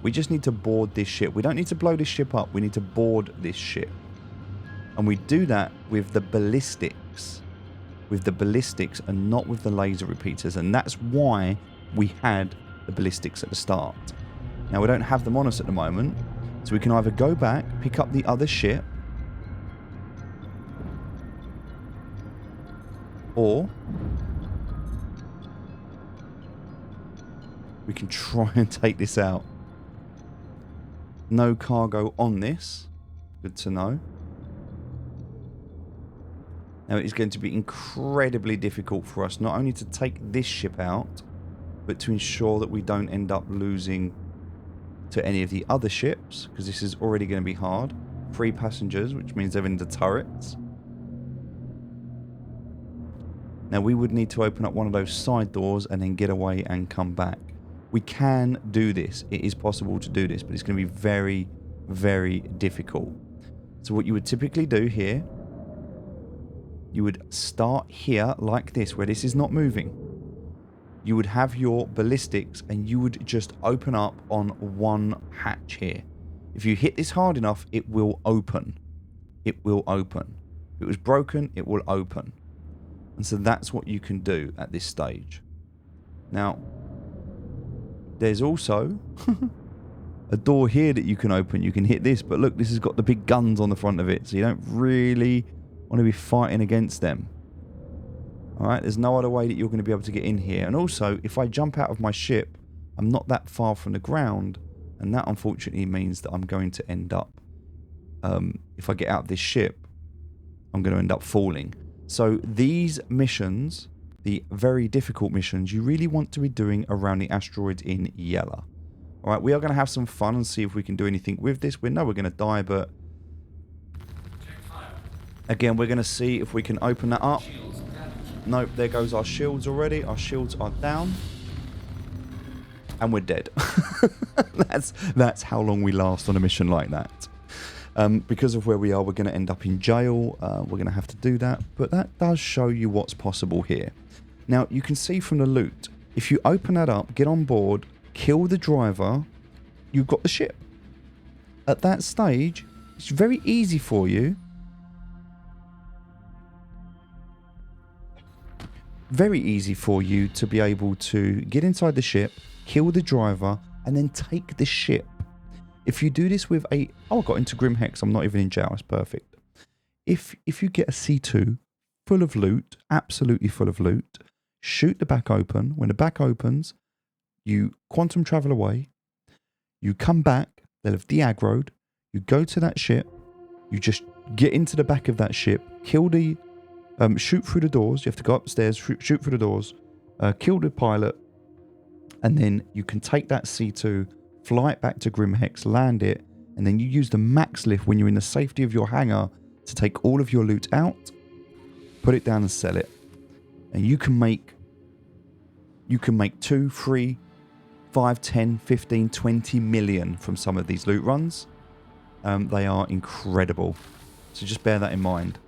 We just need to board this ship. We don't need to blow this ship up. We need to board this ship. And we do that with the ballistics. With the ballistics and not with the laser repeaters. And that's why we had the ballistics at the start. Now we don't have them on us at the moment. So we can either go back, pick up the other ship. Or we can try and take this out. No cargo on this. Good to know. Now it is going to be incredibly difficult for us not only to take this ship out, but to ensure that we don't end up losing to any of the other ships, because this is already going to be hard. 3 passengers, which means they're in the turrets. Now we would need to open up one of those side doors and then get away and come back. We can do this. It is possible to do this, but it's going to be very, very difficult. So what you would typically do here, you would start here like this, where this is not moving. You would have your ballistics and you would just open up on one hatch here. If you hit this hard enough, it will open. It will open. If it was broken, it will open. And so that's what you can do at this stage. Now, There's also a door here that you can open. You can hit this, but look, this has got the big guns on the front of it, so you don't really want to be fighting against them. Alright, there's no other way that you're going to be able to get in here. And also, if I jump out of my ship, I'm not that far from the ground, and that unfortunately means that I'm going to end up, if I get out of this ship, I'm going to end up falling. So these missions, the very difficult missions, you really want to be doing around the asteroids in yellow. Alright, we are going to have some fun and see if we can do anything with this. We know we're going to die, but again, we're going to see if we can open that up. Nope, there goes our shields already. Our shields are down. And we're dead. That's how long we last on a mission like that. Because of where we are, we're going to end up in jail. We're going to have to do that. But that does show you what's possible here. Now, you can see from the loot, if you open that up, get on board, kill the driver, you've got the ship. At that stage, it's very easy for you. Very easy for you to be able to get inside the ship, kill the driver, and then take the ship. If you do this with a... Oh, I got into Grim Hex. I'm not even in jail. It's perfect. If you get a C2 full of loot, absolutely full of loot, shoot the back open. When the back opens, you quantum travel away. You come back. They'll have de-aggroed. You go to that ship. You just get into the back of that ship. Kill the... shoot through the doors. You have to go upstairs, shoot through the doors, kill the pilot, and then you can take that C2, fly it back to Grim Hex, land it, and then you use the max lift when you're in the safety of your hangar to take all of your loot out, put it down and sell it. And you can make 2, 3, 5, 10, 15, 20 million from some of these loot runs. They are incredible. So just bear that in mind.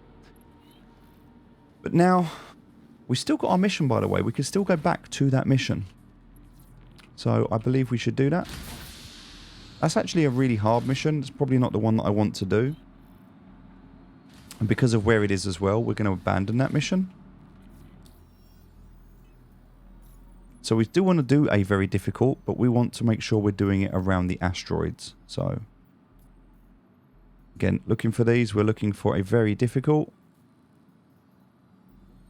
But now, we still got our mission, by the way. We can still go back to that mission. So I believe we should do that. That's actually a really hard mission. It's probably not the one that I want to do. And because of where it is as well, we're going to abandon that mission. So we do want to do a very difficult, but we want to make sure we're doing it around the asteroids. So, again, looking for these, we're looking for a very difficult.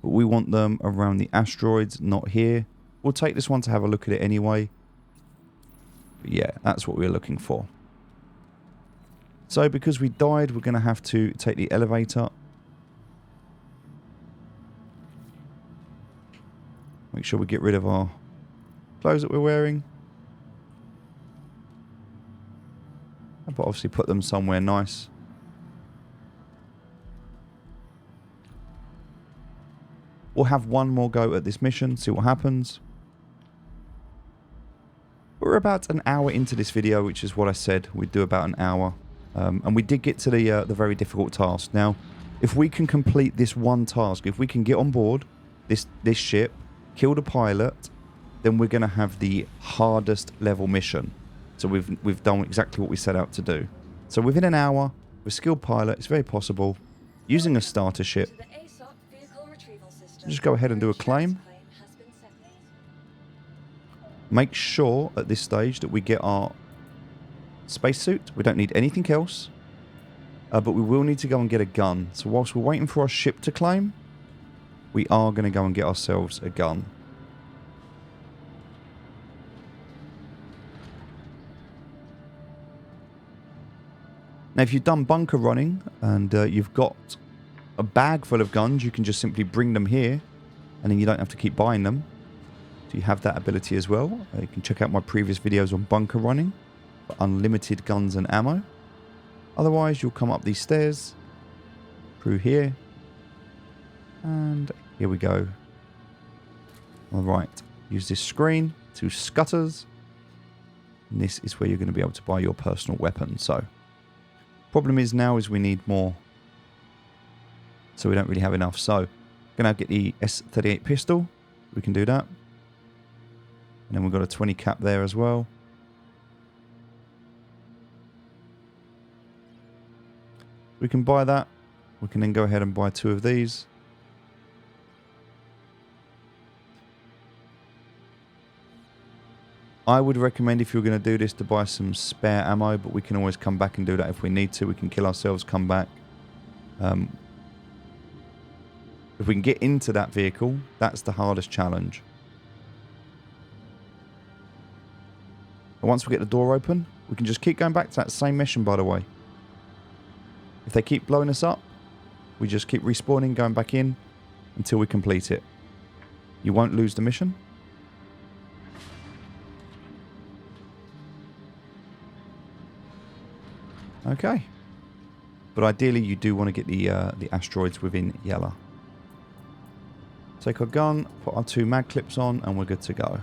But we want them around the asteroids, not here. We'll take this one to have a look at it anyway. But yeah, that's what we're looking for. So because we died, we're going to have to take the elevator. Make sure we get rid of our clothes that we're wearing. But obviously put them somewhere nice. We'll have one more go at this mission, see what happens. We're about an hour into this video, which is what I said. We'd do about an hour. And we did get to the very difficult task. Now, if we can complete this one task, if we can get on board this ship, kill the pilot, then we're going to have the hardest level mission. So we've done exactly what we set out to do. So within an hour, with skilled pilot, it's very possible, using a starter ship. Just go ahead and do a claim. Make sure at this stage that we get our spacesuit. We don't need anything else. But we will need to go and get a gun. So whilst we're waiting for our ship to claim, we are going to go and get ourselves a gun. Now, if you've done bunker running and you've got a bag full of guns, you can just simply bring them here and then you don't have to keep buying them. So you have that ability as well. You can check out my previous videos on bunker running for unlimited guns and ammo. Otherwise, you'll come up these stairs through here and here we go. Alright, use this screen to scutters. And this is where you're going to be able to buy your personal weapon. So problem is now is we need more. So we don't really have enough. So, going to get the S38 pistol. We can do that. And then we've got a 20 cap there as well. We can buy that. We can then go ahead and buy 2 of these. I would recommend, if you're going to do this, to buy some spare ammo, but we can always come back and do that if we need to. We can kill ourselves, come back. If we can get into that vehicle, that's the hardest challenge. And once we get the door open, we can just keep going back to that same mission, by the way. If they keep blowing us up, we just keep respawning, going back in until we complete it. You won't lose the mission. Okay. But ideally you do want to get the asteroids within yellow. Take our gun, put our 2 mag clips on, and we're good to go.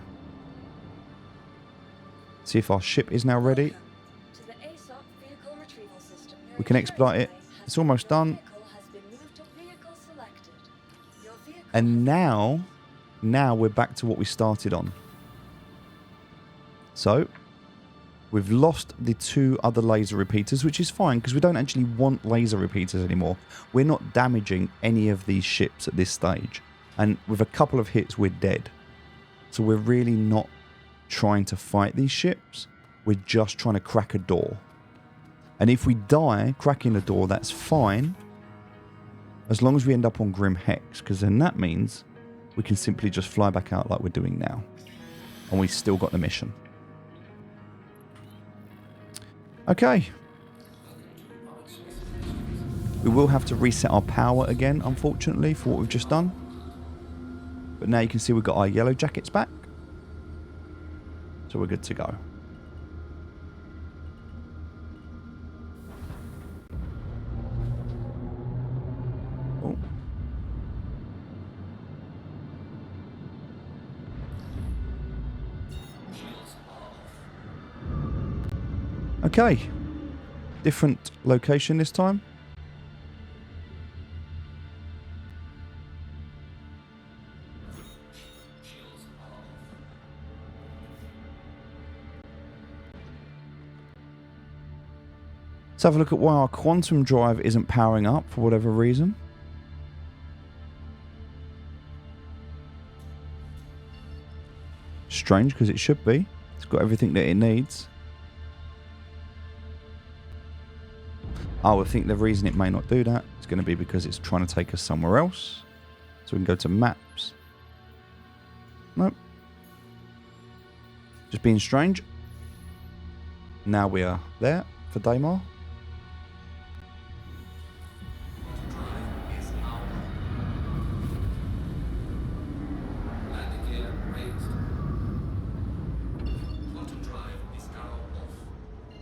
See if our ship is now ready. We can expedite it. It's almost done. And now we're back to what we started on. So, we've lost the 2 other laser repeaters, which is fine because we don't actually want laser repeaters anymore. We're not damaging any of these ships at this stage. And with a couple of hits, we're dead. So we're really not trying to fight these ships. We're just trying to crack a door. And if we die cracking a door, that's fine. As long as we end up on Grim Hex. Because then that means we can simply just fly back out like we're doing now. And we've still got the mission. Okay. We will have to reset our power again, unfortunately, for what we've just done. But now you can see we've got our yellow jackets back. So we're good to go. Oh. Okay. Different location this time. Let's have a look at why our quantum drive isn't powering up for whatever reason. Strange, because it should be. It's got everything that it needs. Oh, I think the reason it may not do that is going to be because it's trying to take us somewhere else. So we can go to maps. Nope. Just being strange. Now we are there for Daymar.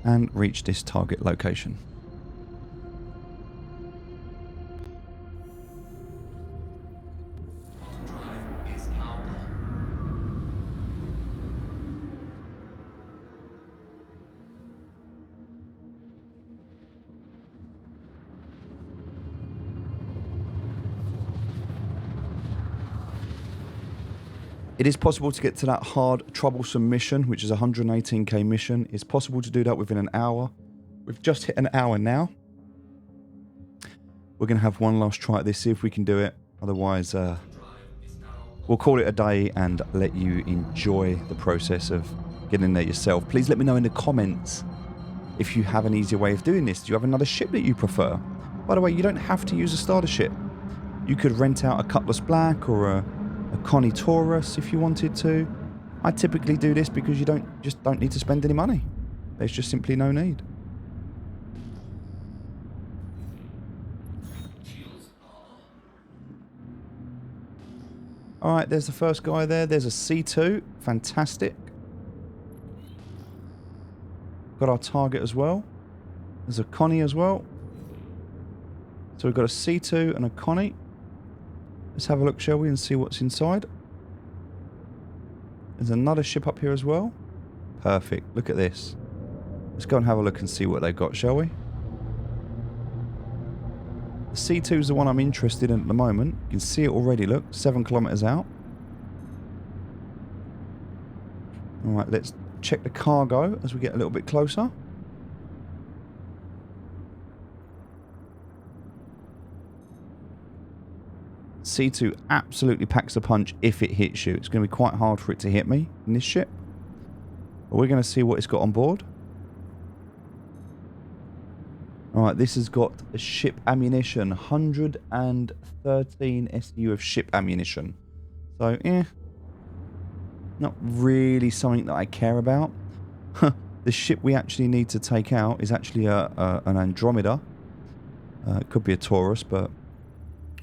And reach this target location. It is possible to get to that hard, troublesome mission, which is a 118k mission. It's possible to do that within an hour. We've just hit an hour now. We're going to have one last try at this, see if we can do it. Otherwise, we'll call it a day and let you enjoy the process of getting there yourself. Please let me know in the comments if you have an easier way of doing this. Do you have another ship that you prefer? By the way, you don't have to use a starter ship. You could rent out a Cutlass Black or a Connie Taurus if you wanted to. I typically do this because you don't need to spend any money. There's just simply no need. Alright, there's the first guy there. There's a C2. Fantastic. Got our target as well. There's a Connie as well. So we've got a C2 and a Connie. Let's have a look, shall we, and see what's inside. There's another ship up here as well. Perfect. Look at this. Let's go and have a look and see what they've got, shall we? The C2 is the one I'm interested in at the moment. You can see it already, look. 7 kilometers out. Alright, let's check the cargo as we get a little bit closer. C2 absolutely packs a punch if it hits you. It's going to be quite hard for it to hit me in this ship. We're going to see what it's got on board. Alright, this has got a ship ammunition. 113 SU of ship ammunition. So, not really something that I care about. The ship we actually need to take out is actually an Andromeda. It could be a Taurus, but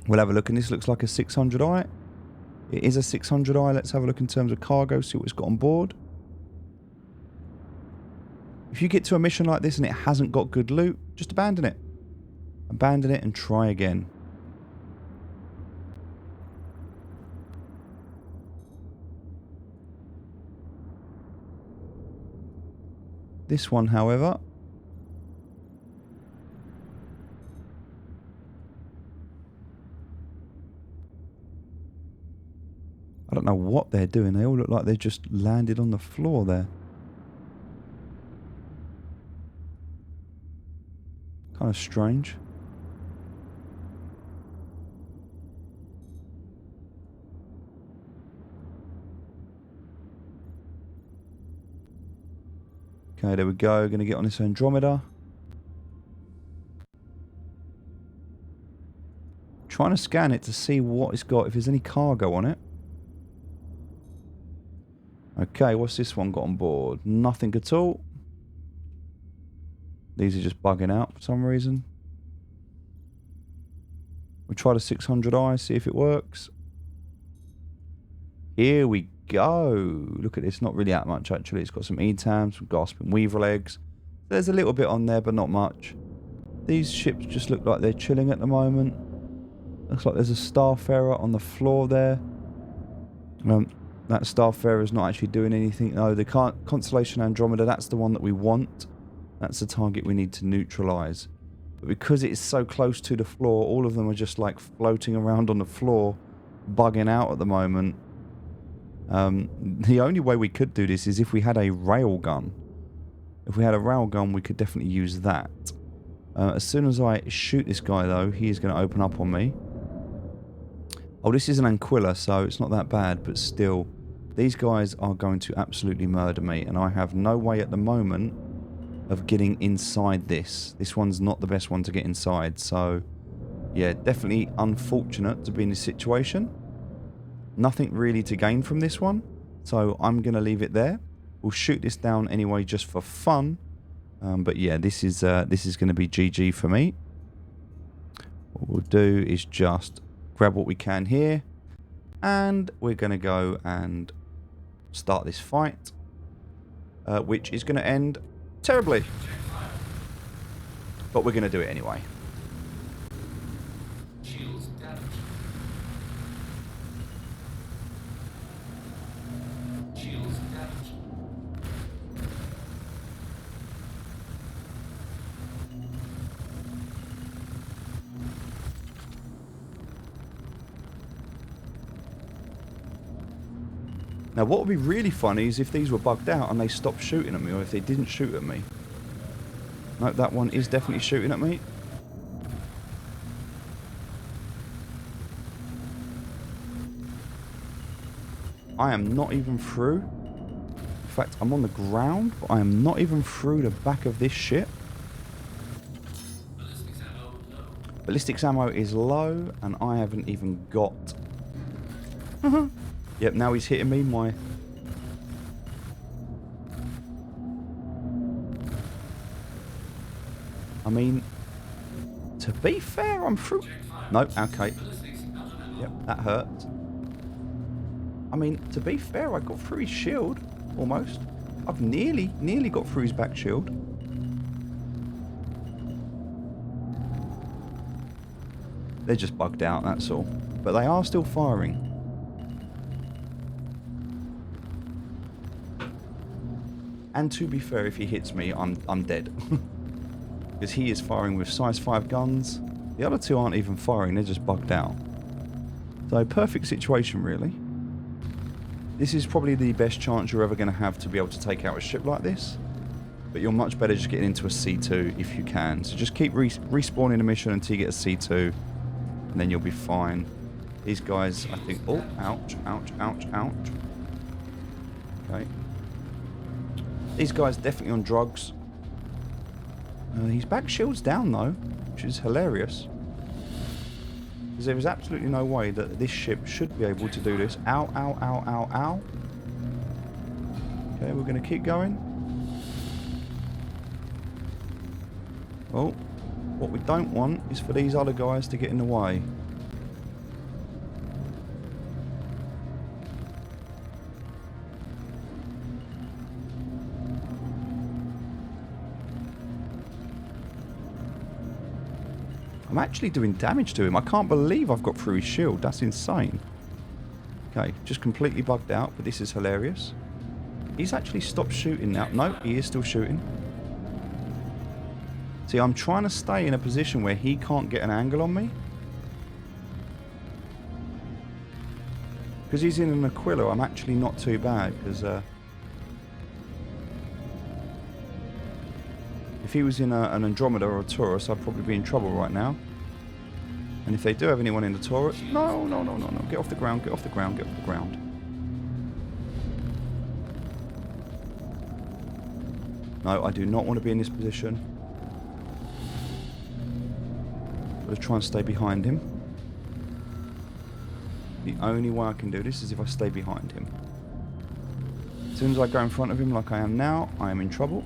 we'll have a look. And this looks like a 600i. It is a 600i. Let's have a look in terms of cargo, see what it's got on board. If you get to a mission like this and it hasn't got good loot, just abandon it. Abandon it and try again. This one, however, I don't know what they're doing. They all look like they just landed on the floor there. Kind of strange. Okay, there we go. Going to get on this Andromeda. Trying to scan it to see what it's got, if there's any cargo on it. Okay, what's this one got on board? Nothing at all. These are just bugging out for some reason. We'll try the 600i, see if it works. Here we go. Look at this, not really that much actually. It's got some ETAMs, some gasp and weaver legs. There's a little bit on there, but not much. These ships just look like they're chilling at the moment. Looks like there's a Starfarer on the floor there. That Starfarer is not actually doing anything. No, the Constellation Andromeda, that's the one that we want. That's the target we need to neutralize. But because it is so close to the floor, all of them are just like floating around on the floor, bugging out at the moment. The only way we could do this is if we had a railgun. If we had a railgun, we could definitely use that. As soon as I shoot this guy, though, he is going to open up on me. Oh, this is an Anquilla, so it's not that bad, but still, these guys are going to absolutely murder me, and I have no way at the moment of getting inside this. This one's not the best one to get inside, so yeah, definitely unfortunate to be in this situation. Nothing really to gain from this one, so I'm going to leave it there. We'll shoot this down anyway just for fun, but yeah, this is going to be GG for me. What we'll do is just grab what we can here, and we're going to go and start this fight, which is going to end terribly, but we're going to do it anyway. Now what would be really funny is if these were bugged out and they stopped shooting at me, or if they didn't shoot at me. Nope, that one is definitely shooting at me. I am not even through. In fact, I'm on the ground, but I am not even through the back of this ship. Ballistics ammo is low, and I haven't even got... Yep, now he's hitting me. I mean, to be fair, I'm through... No, okay. Yep, that hurts. I mean, to be fair, I got through his shield, almost. I've nearly got through his back shield. They're just bugged out, that's all. But they are still firing. And to be fair, if he hits me, I'm dead. Because he is firing with size 5 guns. The other two aren't even firing, they're just bugged out. So, perfect situation, really. This is probably the best chance you're ever going to have to be able to take out a ship like this. But you're much better just getting into a C2 if you can. So just keep respawning a mission until you get a C2. And then you'll be fine. These guys, I think... Oh, ouch, ouch, ouch, ouch. Okay. These guys definitely on drugs. His back shield's down though, which is hilarious. Because there is absolutely no way that this ship should be able to do this. Ow, ow, ow, ow, ow. Okay, we're going to keep going. Oh, what we don't want is for these other guys to get in the way. I'm actually doing damage to him. I can't believe I've got through his shield. That's insane. Okay, just completely bugged out, but this is hilarious. He's actually stopped shooting now. No, he is still shooting. See, I'm trying to stay in a position where he can't get an angle on me. Because he's in an Aquila, I'm actually not too bad. Because if he was in an Andromeda or a Taurus, I'd probably be in trouble right now. And if they do have anyone in the Taurus... No, no, no, no, no. Get off the ground, get off the ground, get off the ground. No, I do not want to be in this position. I'm going to try and stay behind him. The only way I can do this is if I stay behind him. As soon as I go in front of him like I am now, I am in trouble.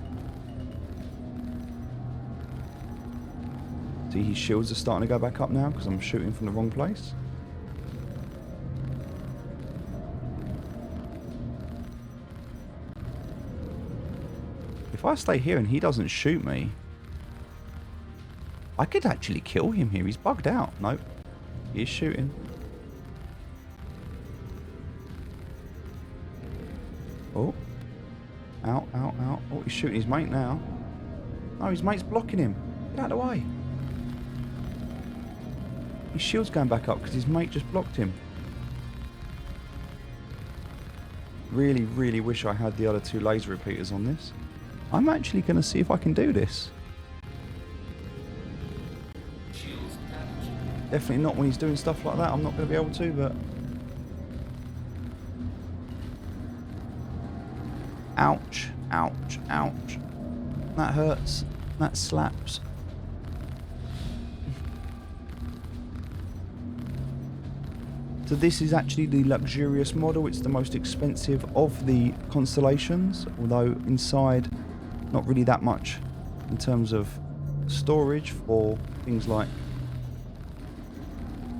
See, his shields are starting to go back up now because I'm shooting from the wrong place. If I stay here and he doesn't shoot me, I could actually kill him here. He's bugged out. Nope. He is shooting. Oh. Ow, ow, ow. Oh, he's shooting his mate now. No, his mate's blocking him. Get out of the way. His shield's going back up because his mate just blocked him. Really, really wish I had the other two laser repeaters on this. I'm actually going to see if I can do this. Definitely not when he's doing stuff like that. I'm not going to be able to, but... Ouch, ouch, ouch. That hurts. That slaps. So this is actually the luxurious model. It's the most expensive of the constellations, although inside not really that much in terms of storage for things like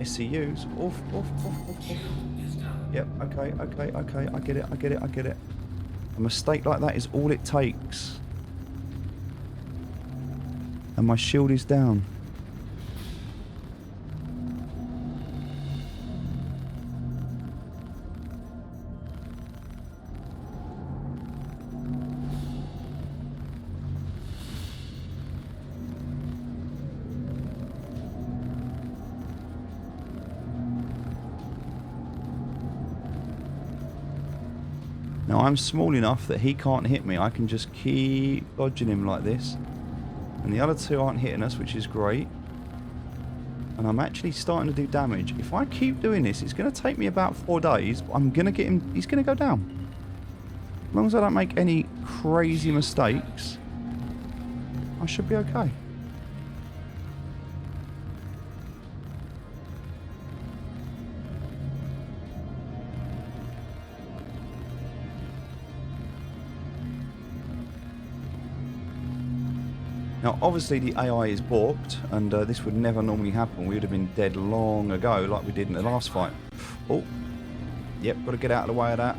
SCUs. Oof, oof, oof, oof, oof. Yep, okay, okay, okay, I get it, I get it, I get it. A mistake like that is all it takes. And my shield is down. Now I'm small enough that he can't hit me. I can just keep dodging him like this. And the other two aren't hitting us, which is great. And I'm actually starting to do damage. If I keep doing this, it's going to take me about 4 days. But I'm going to get him... He's going to go down. As long as I don't make any crazy mistakes, I should be okay. Now, obviously the AI is balked, and this would never normally happen. We would have been dead long ago, like we did in the last fight. Oh, yep, got to get out of the way of that.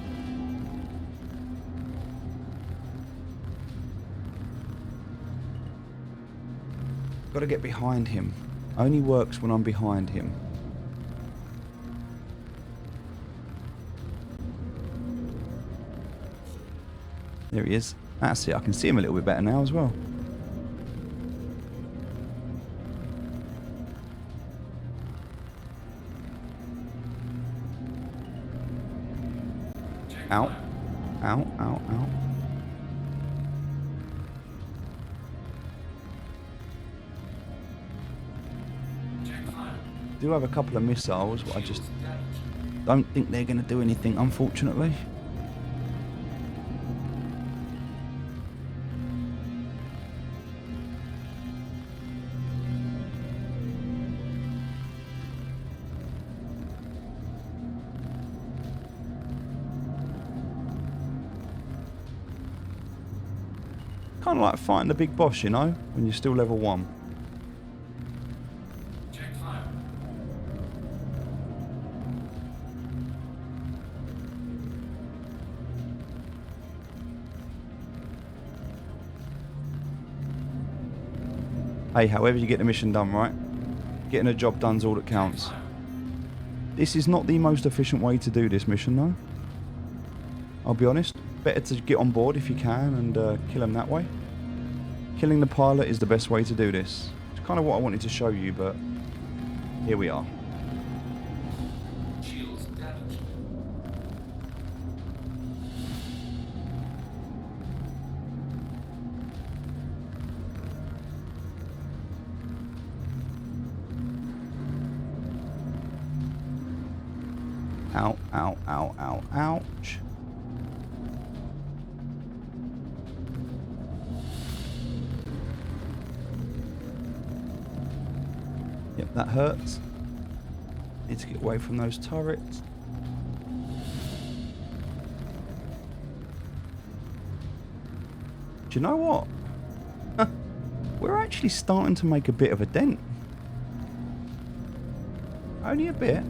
Got to get behind him. Only works when I'm behind him. There he is. That's it. I can see him a little bit better now as well. Ow. Ow, ow, ow. I do have a couple of missiles, but I just don't think they're going to do anything, unfortunately. kind of like fighting the big boss, you know, when you're still level 1. Check fire. Hey, however you get the mission done, right? Getting a job done's all that counts. This is not the most efficient way to do this mission, though. I'll be honest. Better to get on board if you can and kill them that way. Killing the pilot is the best way to do this. It's kind of what I wanted to show you, but here we are. Shields damaged. Ow, ow, ow, ow, ouch. Yep, that hurts. Need to get away from those turrets. Do you know what? We're actually starting to make a bit of a dent. Only a bit.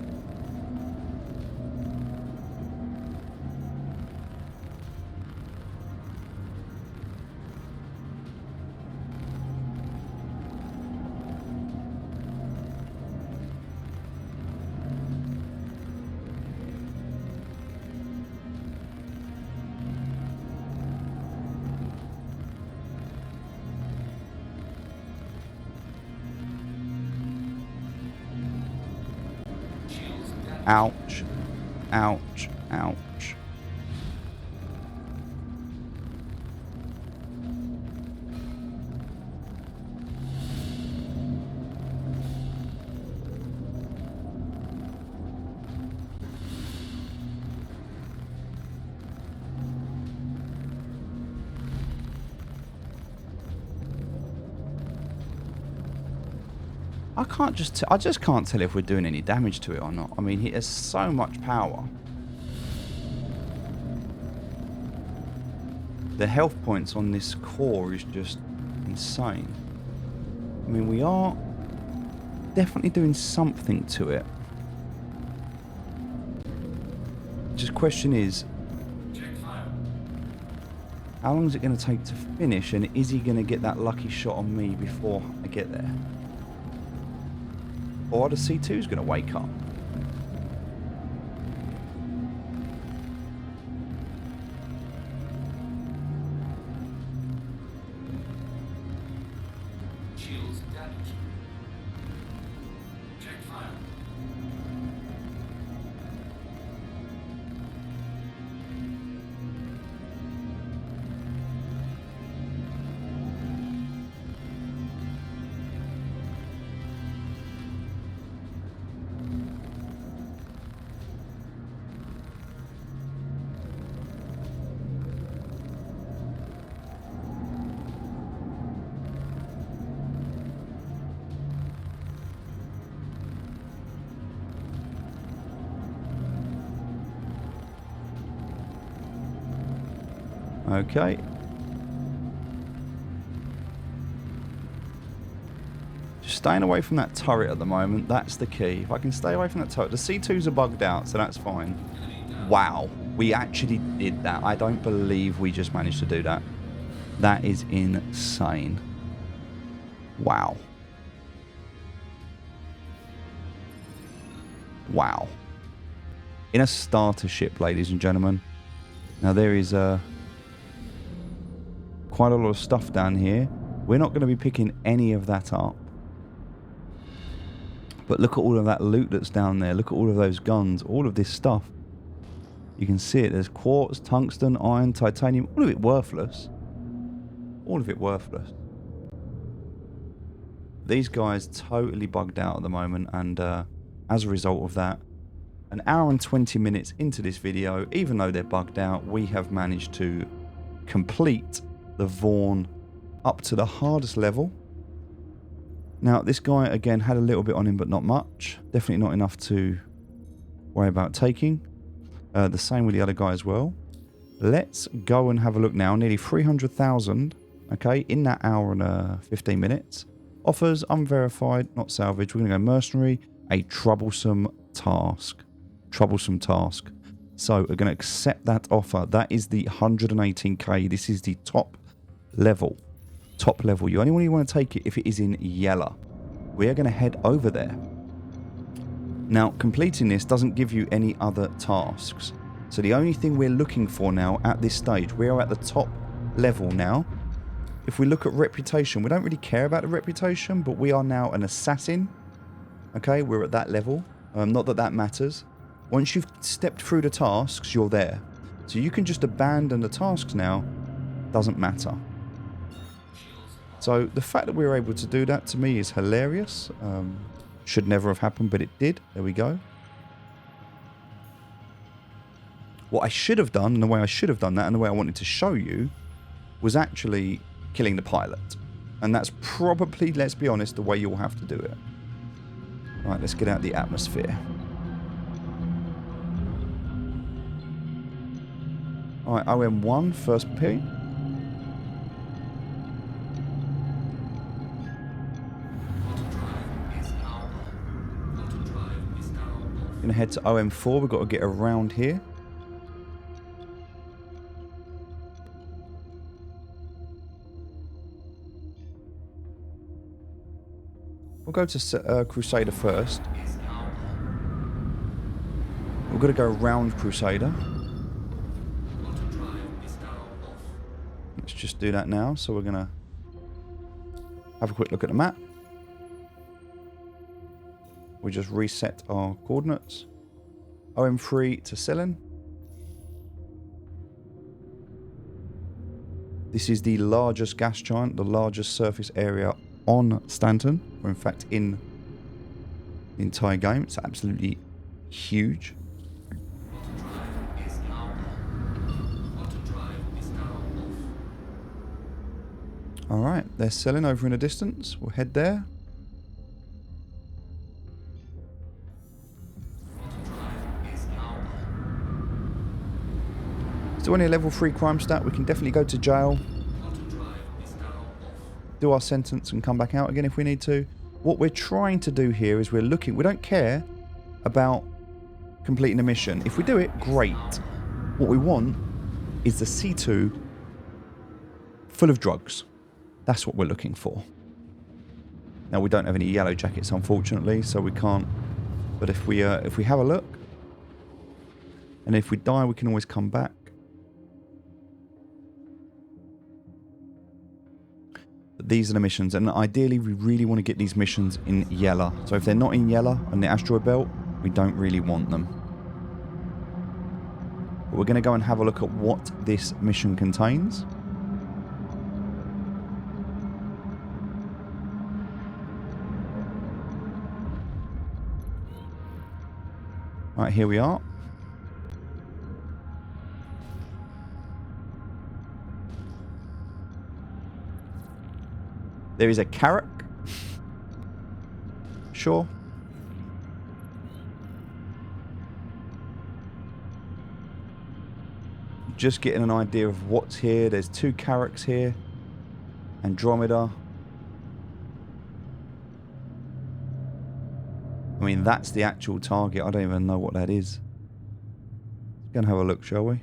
Ouch. Ouch. Ouch. I just can't tell if we're doing any damage to it or not. I mean, he has so much power. The health points on this core is just insane. I mean, we are definitely doing something to it. Just question is, how long is it going to take to finish, and is he going to get that lucky shot on me before I get there? Or the C2's going to wake up. Shields damaged. Check fire. Okay. Just staying away from that turret at the moment. That's the key. If I can stay away from that turret. The C2s are bugged out, so that's fine. Wow. We actually did that. I don't believe we just managed to do that. That is insane. Wow. Wow. In a starter ship, ladies and gentlemen. Now there is quite a lot of stuff down here. We're not going to be picking any of that up. But look at all of that loot that's down there. Look at all of those guns. All of this stuff. You can see it. There's quartz, tungsten, iron, titanium. All of it worthless. All of it worthless. These guys totally bugged out at the moment. And as a result of that, an hour and 20 minutes into this video, even though they're bugged out, we have managed to complete the Vaughn up to the hardest level. Now, this guy, again, had a little bit on him, but not much. Definitely not enough to worry about taking. The same with the other guy as well. Let's go and have a look now. Nearly 300,000 Okay, in that hour and 15 minutes. Offers, unverified, not salvage. We're going to go mercenary, a troublesome task. Troublesome task. So we're going to accept that offer. That is the 118k. This is the top level. Top level. You only really want to take it if it is in yellow. We are going to head over there. Now, completing this doesn't give you any other tasks. So the only thing we're looking for now at this stage, we are at the top level now. If we look at reputation, we don't really care about the reputation, but we are now an assassin. Okay, we're at that level. Not that that matters. Once you've stepped through the tasks, you're there. So you can just abandon the tasks now. Doesn't matter. So the fact that we were able to do that to me is hilarious. Should never have happened, but it did. There we go. What I should have done, and the way I should have done that, and the way I wanted to show you, was actually killing the pilot. And that's probably, let's be honest, the way you'll have to do it. Right, let's get out the atmosphere. Alright, OM1, first P. Gonna head to OM4, we've got to get around here. We'll go to Crusader first. We're going to go around Crusader. Let's just do that now. So we're going to have a quick look at the map. We just reset our coordinates. OM3 to Cylin. This is the largest gas giant, the largest surface area on Stanton, or in fact in the entire game. It's absolutely huge. Alright, they're selling over in the distance. We'll head there. Still only a level 3 crime stat. We can definitely go to jail. Do our sentence and come back out again if we need to. What we're trying to do here is we're looking... We don't care about completing a mission. If we do it, great. What we want is the C2 full of drugs. That's what we're looking for. Now, we don't have any yellow jackets, unfortunately, so we can't... But if we have a look, and if we die, we can always come back. These are the missions, and ideally we really want to get these missions in yellow. So if they're not in yellow on the asteroid belt, we don't really want them. But we're going to go and have a look at what this mission contains. Right, here we are. There is a carrack. Sure. Just getting an idea of what's here. There's 2 carracks here. Andromeda. I mean, that's the actual target. I don't even know what that is. Let's go and have a look, shall we?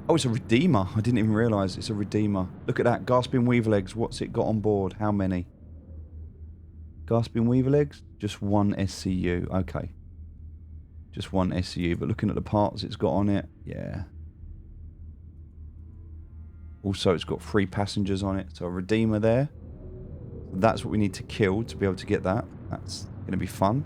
Oh, it's a Redeemer. I didn't even realise it's a Redeemer. Look at that. Gasping Weaver Legs. What's it got on board? How many? Gasping Weaver Legs? Just 1 SCU. Okay. Just 1 SCU. But looking at the parts it's got on it, yeah. Also, it's got 3 passengers on it. So a Redeemer there. That's what we need to kill to be able to get that. That's going to be fun.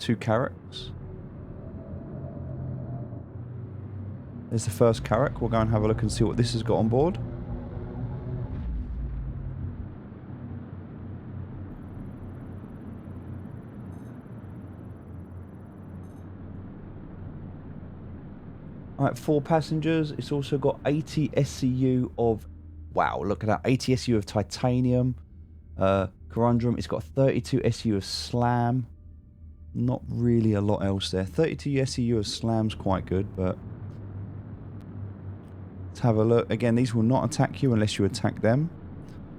2 carracks. There's the first carrack. We'll go and have a look and see what this has got on board. Alright, 4 passengers. It's also got 80 SCU of... Wow, look at that. 80 SCU of titanium. Corundum. It's got 32 SCU of slam. Not really a lot else there. 32 SCU of slam's quite good, but... Let's have a look. Again, these will not attack you unless you attack them.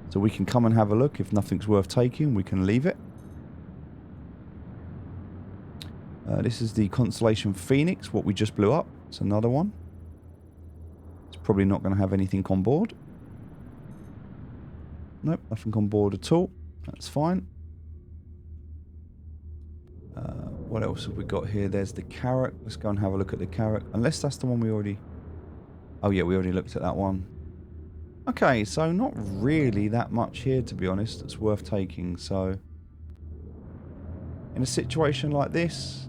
So we can come and have a look. If nothing's worth taking, we can leave it. This is the Constellation Phoenix, what we just blew up. It's another one. It's probably not going to have anything on board. Nope, nothing on board at all. That's fine. What else have we got here? There's the Carrack. Let's go and have a look at the Carrack. Unless that's the one we already... Oh yeah, we already looked at that one. Okay, so not really that much here, to be honest, that's worth taking. So, in a situation like this,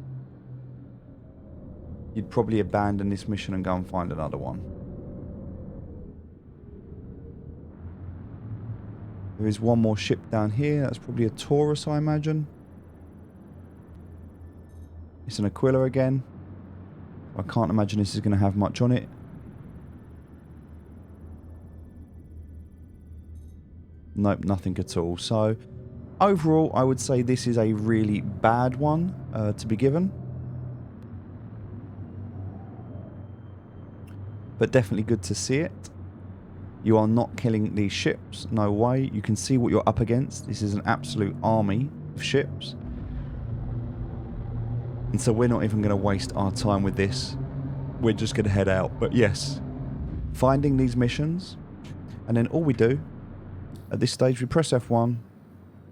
you'd probably abandon this mission and go and find another one. There is one more ship down here. That's probably a Taurus, I imagine. It's an Aquila again. I can't imagine this is going to have much on it. Nope, nothing at all. So, overall, I would say this is a really bad one to be given. But definitely good to see it. You are not killing these ships. No way. You can see what you're up against. This is an absolute army of ships. And so we're not even going to waste our time with this. We're just going to head out. But yes, finding these missions. And then all we do, at this stage, we press F1.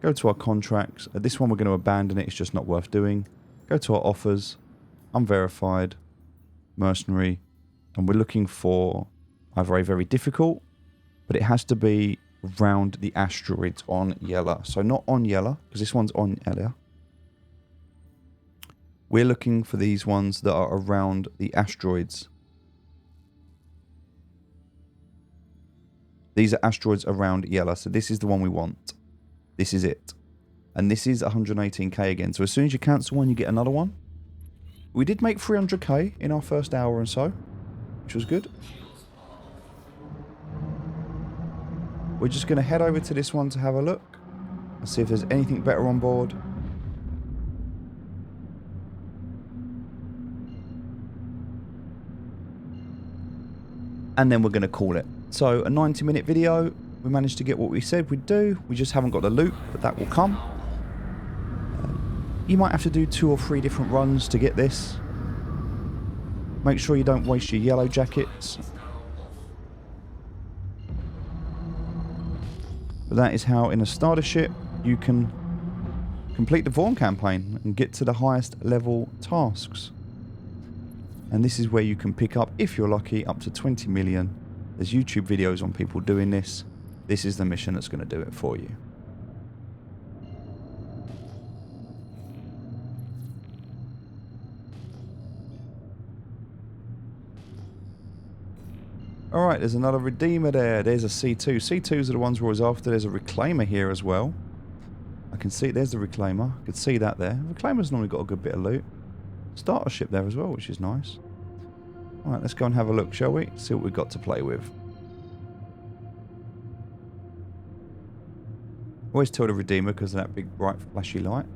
Go to our contracts. At this one, we're going to abandon it. It's just not worth doing. Go to our offers. Unverified. Mercenary. And we're looking for either a very difficult, but it has to be around the asteroids on Yella. So not on Yella, because this one's on Yella. We're looking for these ones that are around the asteroids. These are asteroids around Yella. So this is the one we want. This is it. And this is 118k again. So as soon as you cancel one, you get another one. We did make 300k in our first hour or so, which was good. We're just going to head over to this one to have a look and see if there's anything better on board. And then we're going to call it. So a 90-minute video. We managed to get what we said we'd do. We just haven't got the loot, but that will come. You might have to do 2 or 3 different runs to get this. Make sure you don't waste your yellow jackets. But that is how, in a starter ship, you can complete the Vaughn campaign and get to the highest level tasks. And this is where you can pick up, if you're lucky, up to 20 million. There's YouTube videos on people doing this. This is the mission that's going to do it for you. Alright, there's another Redeemer there. There's a C2. C2s are the ones we're always after. There's a Reclaimer here as well. I can see, there's the Reclaimer. I could see that there. Reclaimer's normally got a good bit of loot. Starter ship there as well, which is nice. Alright, let's go and have a look, shall we? See what we've got to play with. Always tell the Redeemer because of that big, bright, flashy light.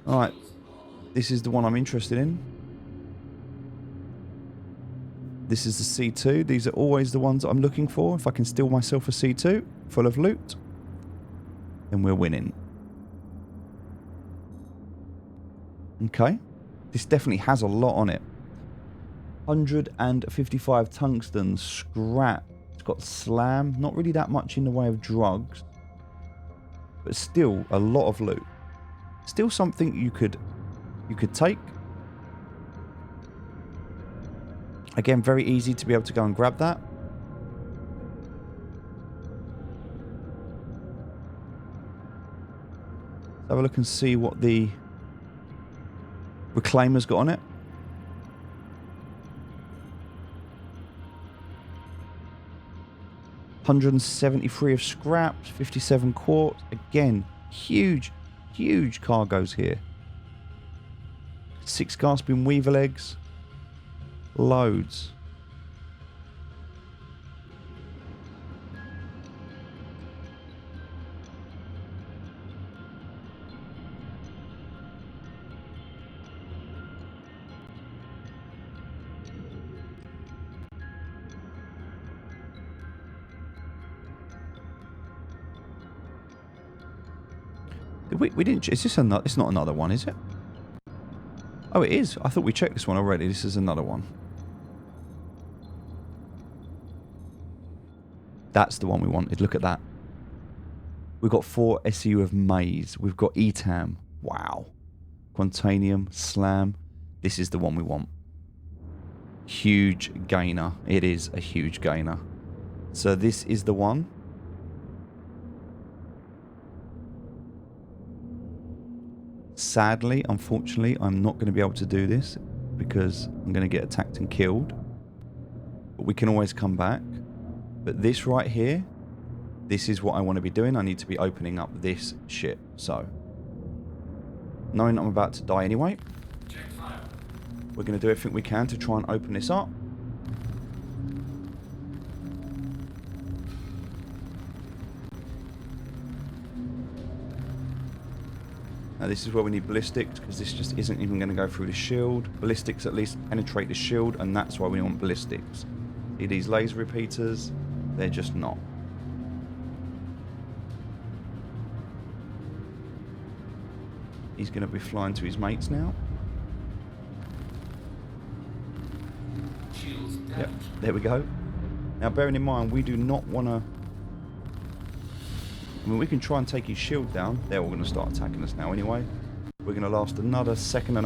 Alright, this is the one I'm interested in. This is the C2. These are always the ones I'm looking for. If I can steal myself a C2 full of loot, then we're winning. Okay. This definitely has a lot on it. 155 tungsten, scrap. It's got slam. Not really that much in the way of drugs, but still a lot of loot. Still something you could take. Again, very easy to be able to go and grab that. Let's have a look and see what the Reclaimer's got on it. $173 of scraps, 57 quartz. Again, huge Huge cargoes here. 6 gasping weaver legs. Loads. We didn't. Is this another? It's not another one, is it? Oh, it is. I thought we checked this one already. This is another one. That's the one we wanted. Look at that. We've got 4 SEU of maize. We've got ETAM. Wow. Quantanium, slam. This is the one we want. Huge gainer. It is a huge gainer. So this is the one. Sadly, unfortunately, I'm not going to be able to do this because I'm going to get attacked and killed. But we can always come back. But this right here, this is what I want to be doing. I need to be opening up this shit. So, knowing I'm about to die anyway, we're going to do everything we can to try and open this up. Now this is where we need ballistics, because this just isn't even going to go through the shield. Ballistics at least penetrate the shield, and that's why we want ballistics. See these laser repeaters? They're just not. He's going to be flying to his mates now. Yep, there we go. Now bearing in mind, we do not want to... I mean, we can try and take his shield down. They're all going to start attacking us now anyway. We're going to last another 1.5 seconds.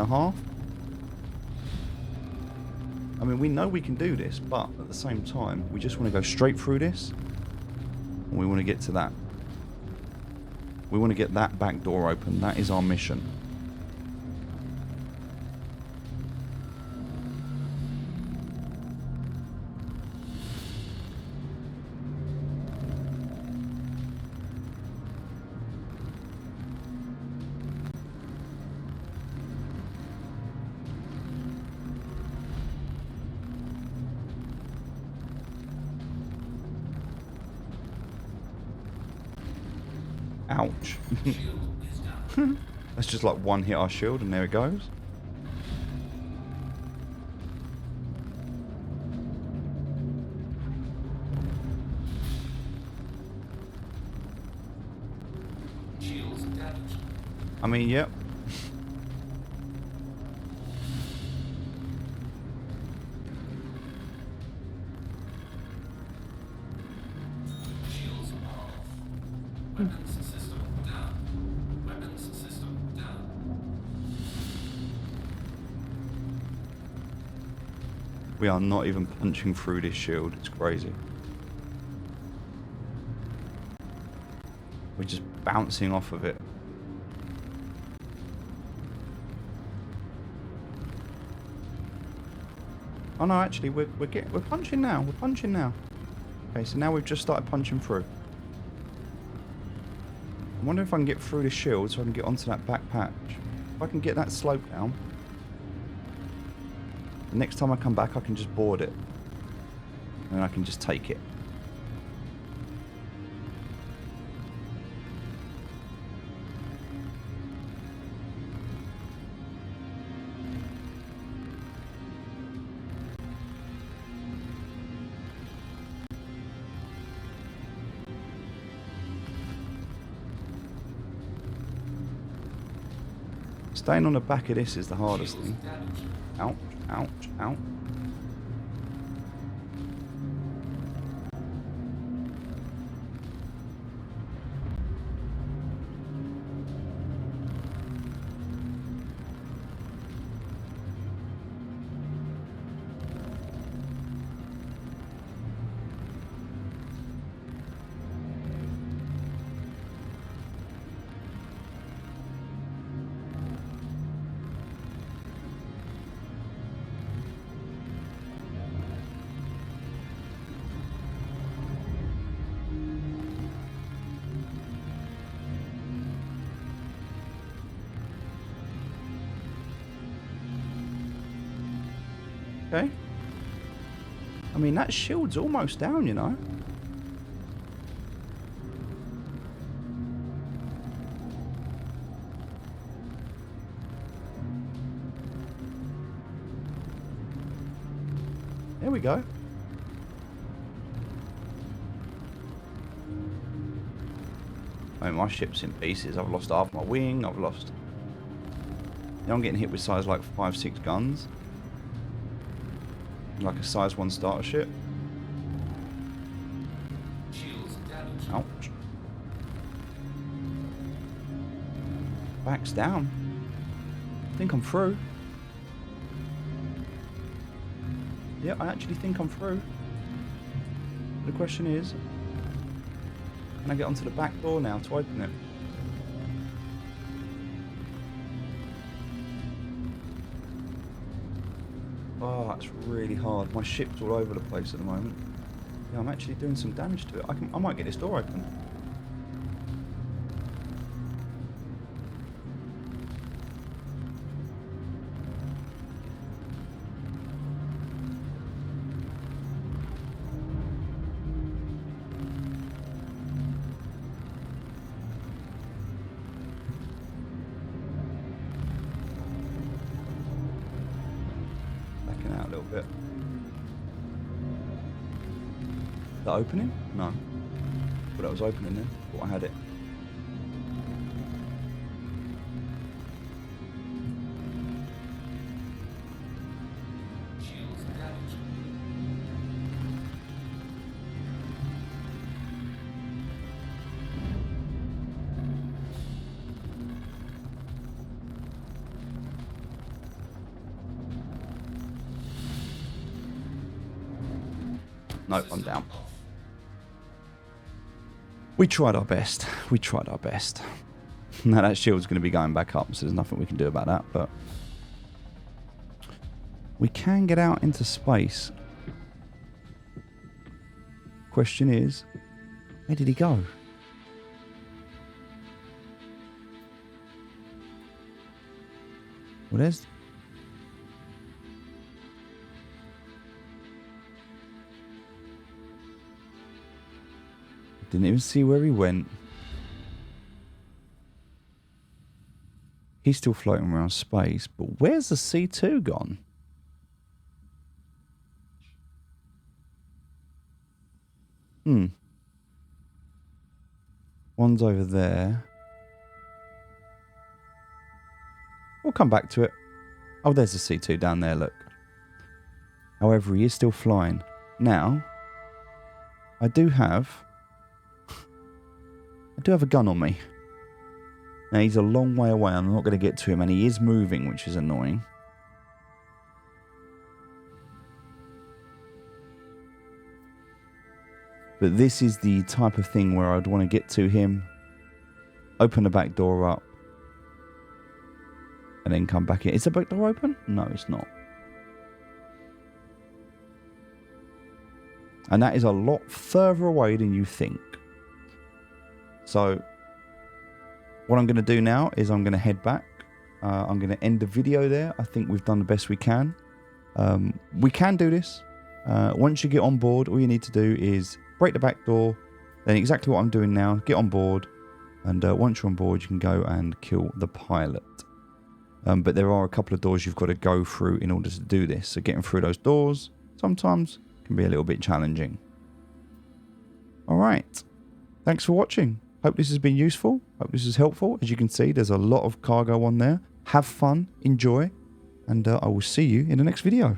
I mean, we know we can do this, but at the same time, we just want to go straight through this. And we want to get to that. We want to get that back door open. That is our mission. Ouch. That's just like one hit our shield and there it goes. I mean, yep. We are not even punching through this shield. It's crazy. We're just bouncing off of it. Oh no, actually, we're punching now. We're punching now. Okay, so now we've just started punching through. I wonder if I can get through the shield so I can get onto that back patch. If I can get that slope down. The next time I come back, I can just board it. And I can just take it. Staying on the back of this is the hardest thing. Ouch, ouch, ouch. Okay. I mean, that shield's almost down, you know. There we go. I mean, my ship's in pieces. I've lost half my wing. I've lost... Now I'm getting hit with size like 5-6 guns. Like a size 1 starter ship. Shields damaged. Ouch. Backs down. I think I'm through. Yeah, I actually think I'm through. The question is, can I get onto the back door now to open it? Oh, that's really hard. My ship's all over the place at the moment. Yeah, I'm actually doing some damage to it. I might get this door open. Backing out a little bit. Is that opening? No. But that was opening then. Thought I had it. Shields damaged. Nope, I'm down. We tried our best. We tried our best. Now that shield's going to be going back up, so there's nothing we can do about that, but we can get out into space. Question is, where did he go? Well, there's... Didn't even see where he went. He's still floating around space, but where's the C2 gone? One's over there. We'll come back to it. Oh, there's the C2 down there, look. However, he is still flying. Now, I do have a gun on me. Now, he's a long way away. I'm not going to get to him, and he is moving, which is annoying. But this is the type of thing where I'd want to get to him, open the back door up, and then come back in. Is the back door open? No, it's not. And that is a lot further away than you think. So, what I'm going to do now is I'm going to head back. I'm going to end the video there. I think we've done the best we can. We can do this. Once you get on board, all you need to do is break the back door. Then exactly what I'm doing now, get on board. And once you're on board, you can go and kill the pilot. But there are a couple of doors you've got to go through in order to do this. So getting through those doors sometimes can be a little bit challenging. Alright. Thanks for watching. Hope this has been useful. Hope this is helpful. As you can see, there's a lot of cargo on there. Have fun. Enjoy. And I will see you in the next video.